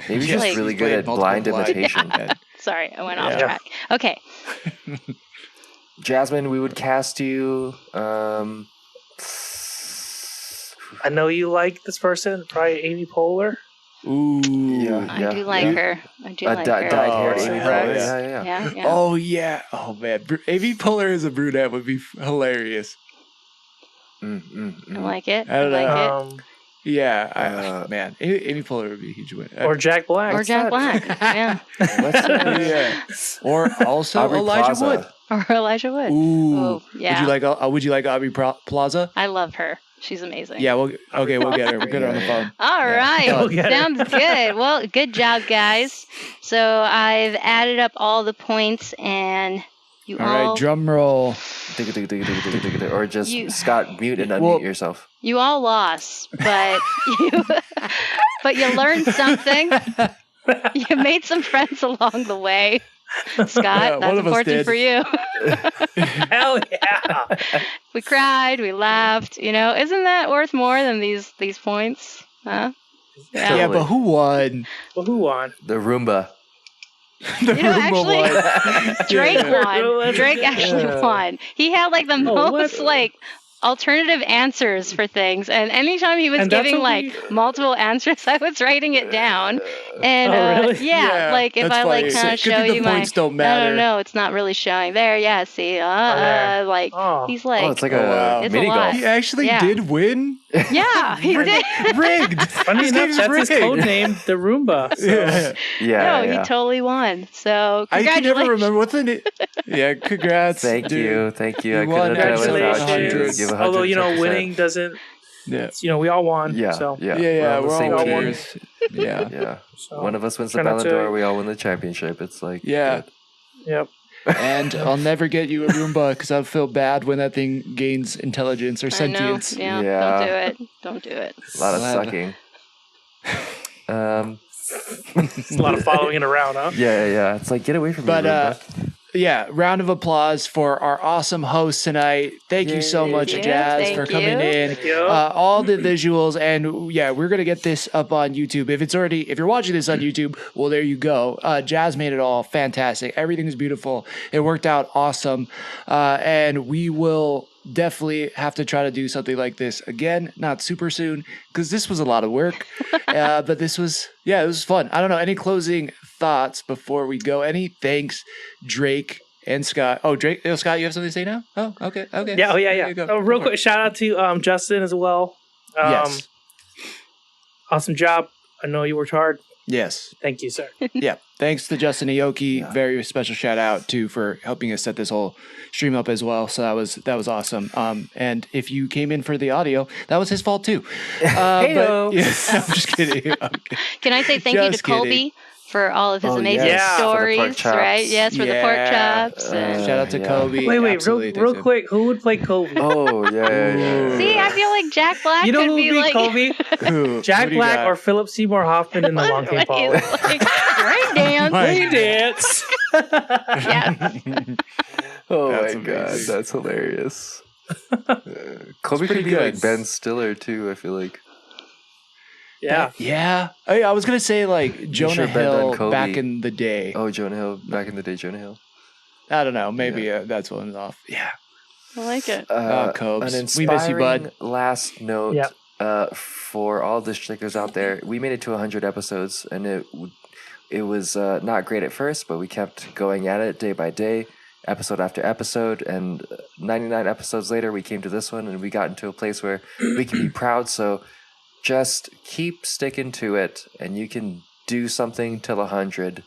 Maybe He's just like- really He's good played at multiple blind blind- imitation. Yeah. Sorry, I went Yeah. off track. Okay. Jasmine, we would cast you. I know you like this person, probably Amy Poehler. Ooh. Yeah. I do like her. I do like her. dyed-haired Oh, Amy hell Poehler. yeah. Yeah. Oh yeah. Oh man. A.V. Poehler as a brunette would be hilarious. I like it. I don't like know. it. Yeah. Man. Amy Poehler would be a huge win. Or Jack Black. Or Jack Black. Yeah. Yeah. Or also Aubrey Elijah Plaza. Wood. Or Elijah Wood. Ooh. Oh, yeah. Would you like Aubrey Plaza? I love her. She's amazing. Yeah. We'll get her. We'll get her on the phone. All right. Go get it. Sounds good. Well, good job, guys. So I've added up all the points, and you All all right. Drum roll. Or just You- Scott, mute and unmute Well- yourself. you all lost, but you learned something. You made some friends along the way. Scott, Yeah, that's one of us important did. for you. Hell yeah. We cried, we laughed. You know, isn't that worth more than these points? Huh? Yeah, Totally. but who won? Well, who won? The Roomba. The You know, Roomba actually, won. Drake Yeah. won. Drake actually Yeah. won. He had like the most what? like alternative answers for things, and anytime he was And that's giving what like multiple answers, I was writing it down. And really? yeah, like if that's I like funny. kind of Good show thing the you my, points don't I matter. don't know, it's not really showing there. Yeah, see, there. like Oh. he's like, Oh, it's like Oh, wow. a It's a mini lot. golf. He actually Yeah. did win. yeah, he did. Rigged. Funny This enough, game's that's his rigged. code name, the Roomba. So. Yeah. Yeah, No, yeah. he totally won. So I can congratulations. never remember what's the name. Yeah, congrats. Thank dude. you, thank you. You I won couldn't have done it without you. Congratulations. Give Although, 110%. winning doesn't, Yeah. we all won. Yeah, So, yeah, Yeah, we're on all the same winners. team. Yeah. Yeah, so one of us wins the try not Ballon to- d'Or. We all win the championship. It's like Yeah. good. Yep. And I'll never get you a Roomba because I'll feel bad when that thing gains intelligence or I know. sentience. Yeah, Yeah. don't do it. Don't do it. A lot of Love. sucking. It's a lot of following it around, huh? Yeah. It's like get away from But me, Roomba. yeah, round of applause for our awesome host tonight. Thank you so Yay. much, Thank you. Jazz, Thank for coming you. in. Thank you. All the visuals, and yeah, we're gonna get this up on YouTube. If you're watching this on YouTube, well, there you go. Jazz made it all fantastic. Everything is beautiful. It worked out awesome, and we will definitely have to try to do something like this again, not super soon, because this was a lot of work. But this was, it was fun. I don't know. Any closing thoughts before we go? Any thanks, Drake and Scott? Oh, Drake, Scott, you have something to say now? Oh, okay. Yeah, There yeah. you go. Oh, real Go for quick, shout out to Justin as well. Yes. Awesome job. I know you worked hard. Yes. Thank you, sir. Yeah. Thanks to Justin Aoki. Yeah. Very special shout out too for helping us set this whole stream up as well. So that was awesome. And if you came in for the audio, that was his fault too. Heyo. But yeah, I'm just kidding. Okay. Can I say thank you to Just kidding. Colby for all of his Oh, amazing yes. For the stories, pork chops. right? Yes, for the pork Yeah. chops. and- Shout out to Yeah. Kobe. Wait, Absolutely. real Thanks, quick. Who would play Kobe? Oh yeah. See, I feel like Jack Black You know could who would be be like Kobe? Who? Jack Who do you Black got? or Philip Seymour Hoffman in the Long Game He's Ball. like, great dance. My- They dance. Yeah. Oh That's my god, amazing. that's hilarious. Kobe pretty could be good. like Ben Stiller too. I feel like. Yeah. Yeah. I was gonna say like Jonah sure bet on Hill Kobe? back in the day. Oh, Jonah Hill back in the day. Jonah Hill. I don't know. Maybe that's one's off. Yeah. I like it. Cobes. An We miss you, bud. inspiring last note Yep. for all the shtickers out there. We made it to 100 episodes, and it was not great at first, but we kept going at it day by day, episode after episode, and 99 episodes later, we came to this one, and we got into a place where we can be proud. So just keep sticking to it, and you can do something till 100,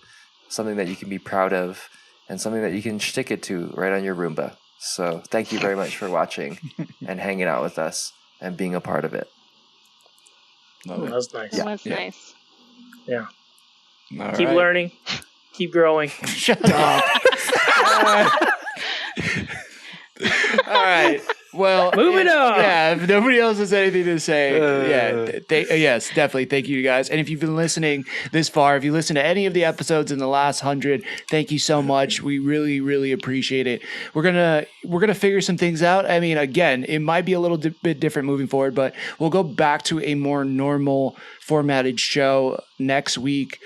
something that you can be proud of, and something that you can shtick it to right on your Roomba. So thank you very much for watching and hanging out with us and being a part of it. Love it. That's nice. That was yeah. nice. Yeah. All Keep right. learning. Keep growing. Shut up. All right. Well, Moving on. Yeah, if nobody else has anything to say, yes, definitely. Thank you, guys. And if you've been listening this far, if you listen to any of the episodes in the last 100, thank you so much. We really, really appreciate it. We're gonna figure some things out. I mean, again, it might be a little bit different moving forward, but we'll go back to a more normal formatted show next week.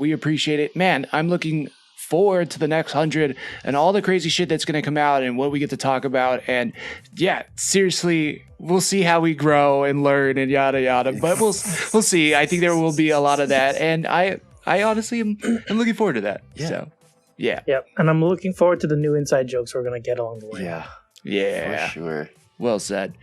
We appreciate it, man. I'm looking forward to the next 100 and all the crazy shit that's going to come out and what we get to talk about. And yeah, seriously, we'll see how we grow and learn and yada yada, but we'll see. I think there will be a lot of that, and I honestly am looking forward to that. Yeah. So yeah, Yep. And I'm looking forward to the new inside jokes we're going to get along the way. yeah, for sure. well said.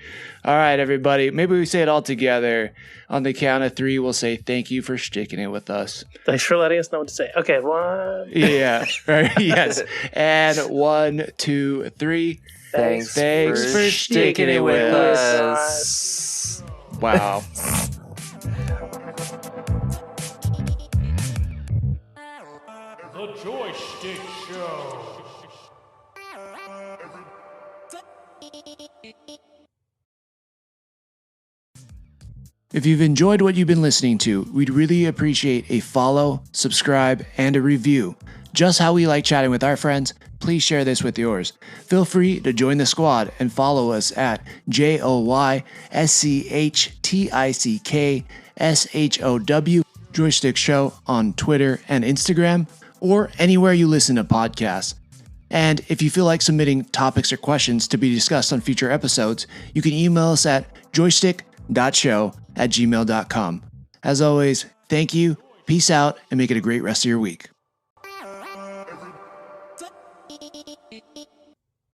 All right, everybody, maybe we say it all together on the count of 3. We'll say thank you for sticking it with us. Thanks for letting us know what to say. Okay, 1. Yeah, right. Yes, and 1, 2, 3. Thanks for sticking it with us. Wow. The Joy Schtick Show. If you've enjoyed what you've been listening to, we'd really appreciate a follow, subscribe, and a review. Just how we like chatting with our friends, please share this with yours. Feel free to join the squad and follow us at JoySchtickshow, Joy Schtick Show on Twitter and Instagram, or anywhere you listen to podcasts. And if you feel like submitting topics or questions to be discussed on future episodes, you can email us at joystick.show@gmail.com. As always, thank you, peace out, and make it a great rest of your week.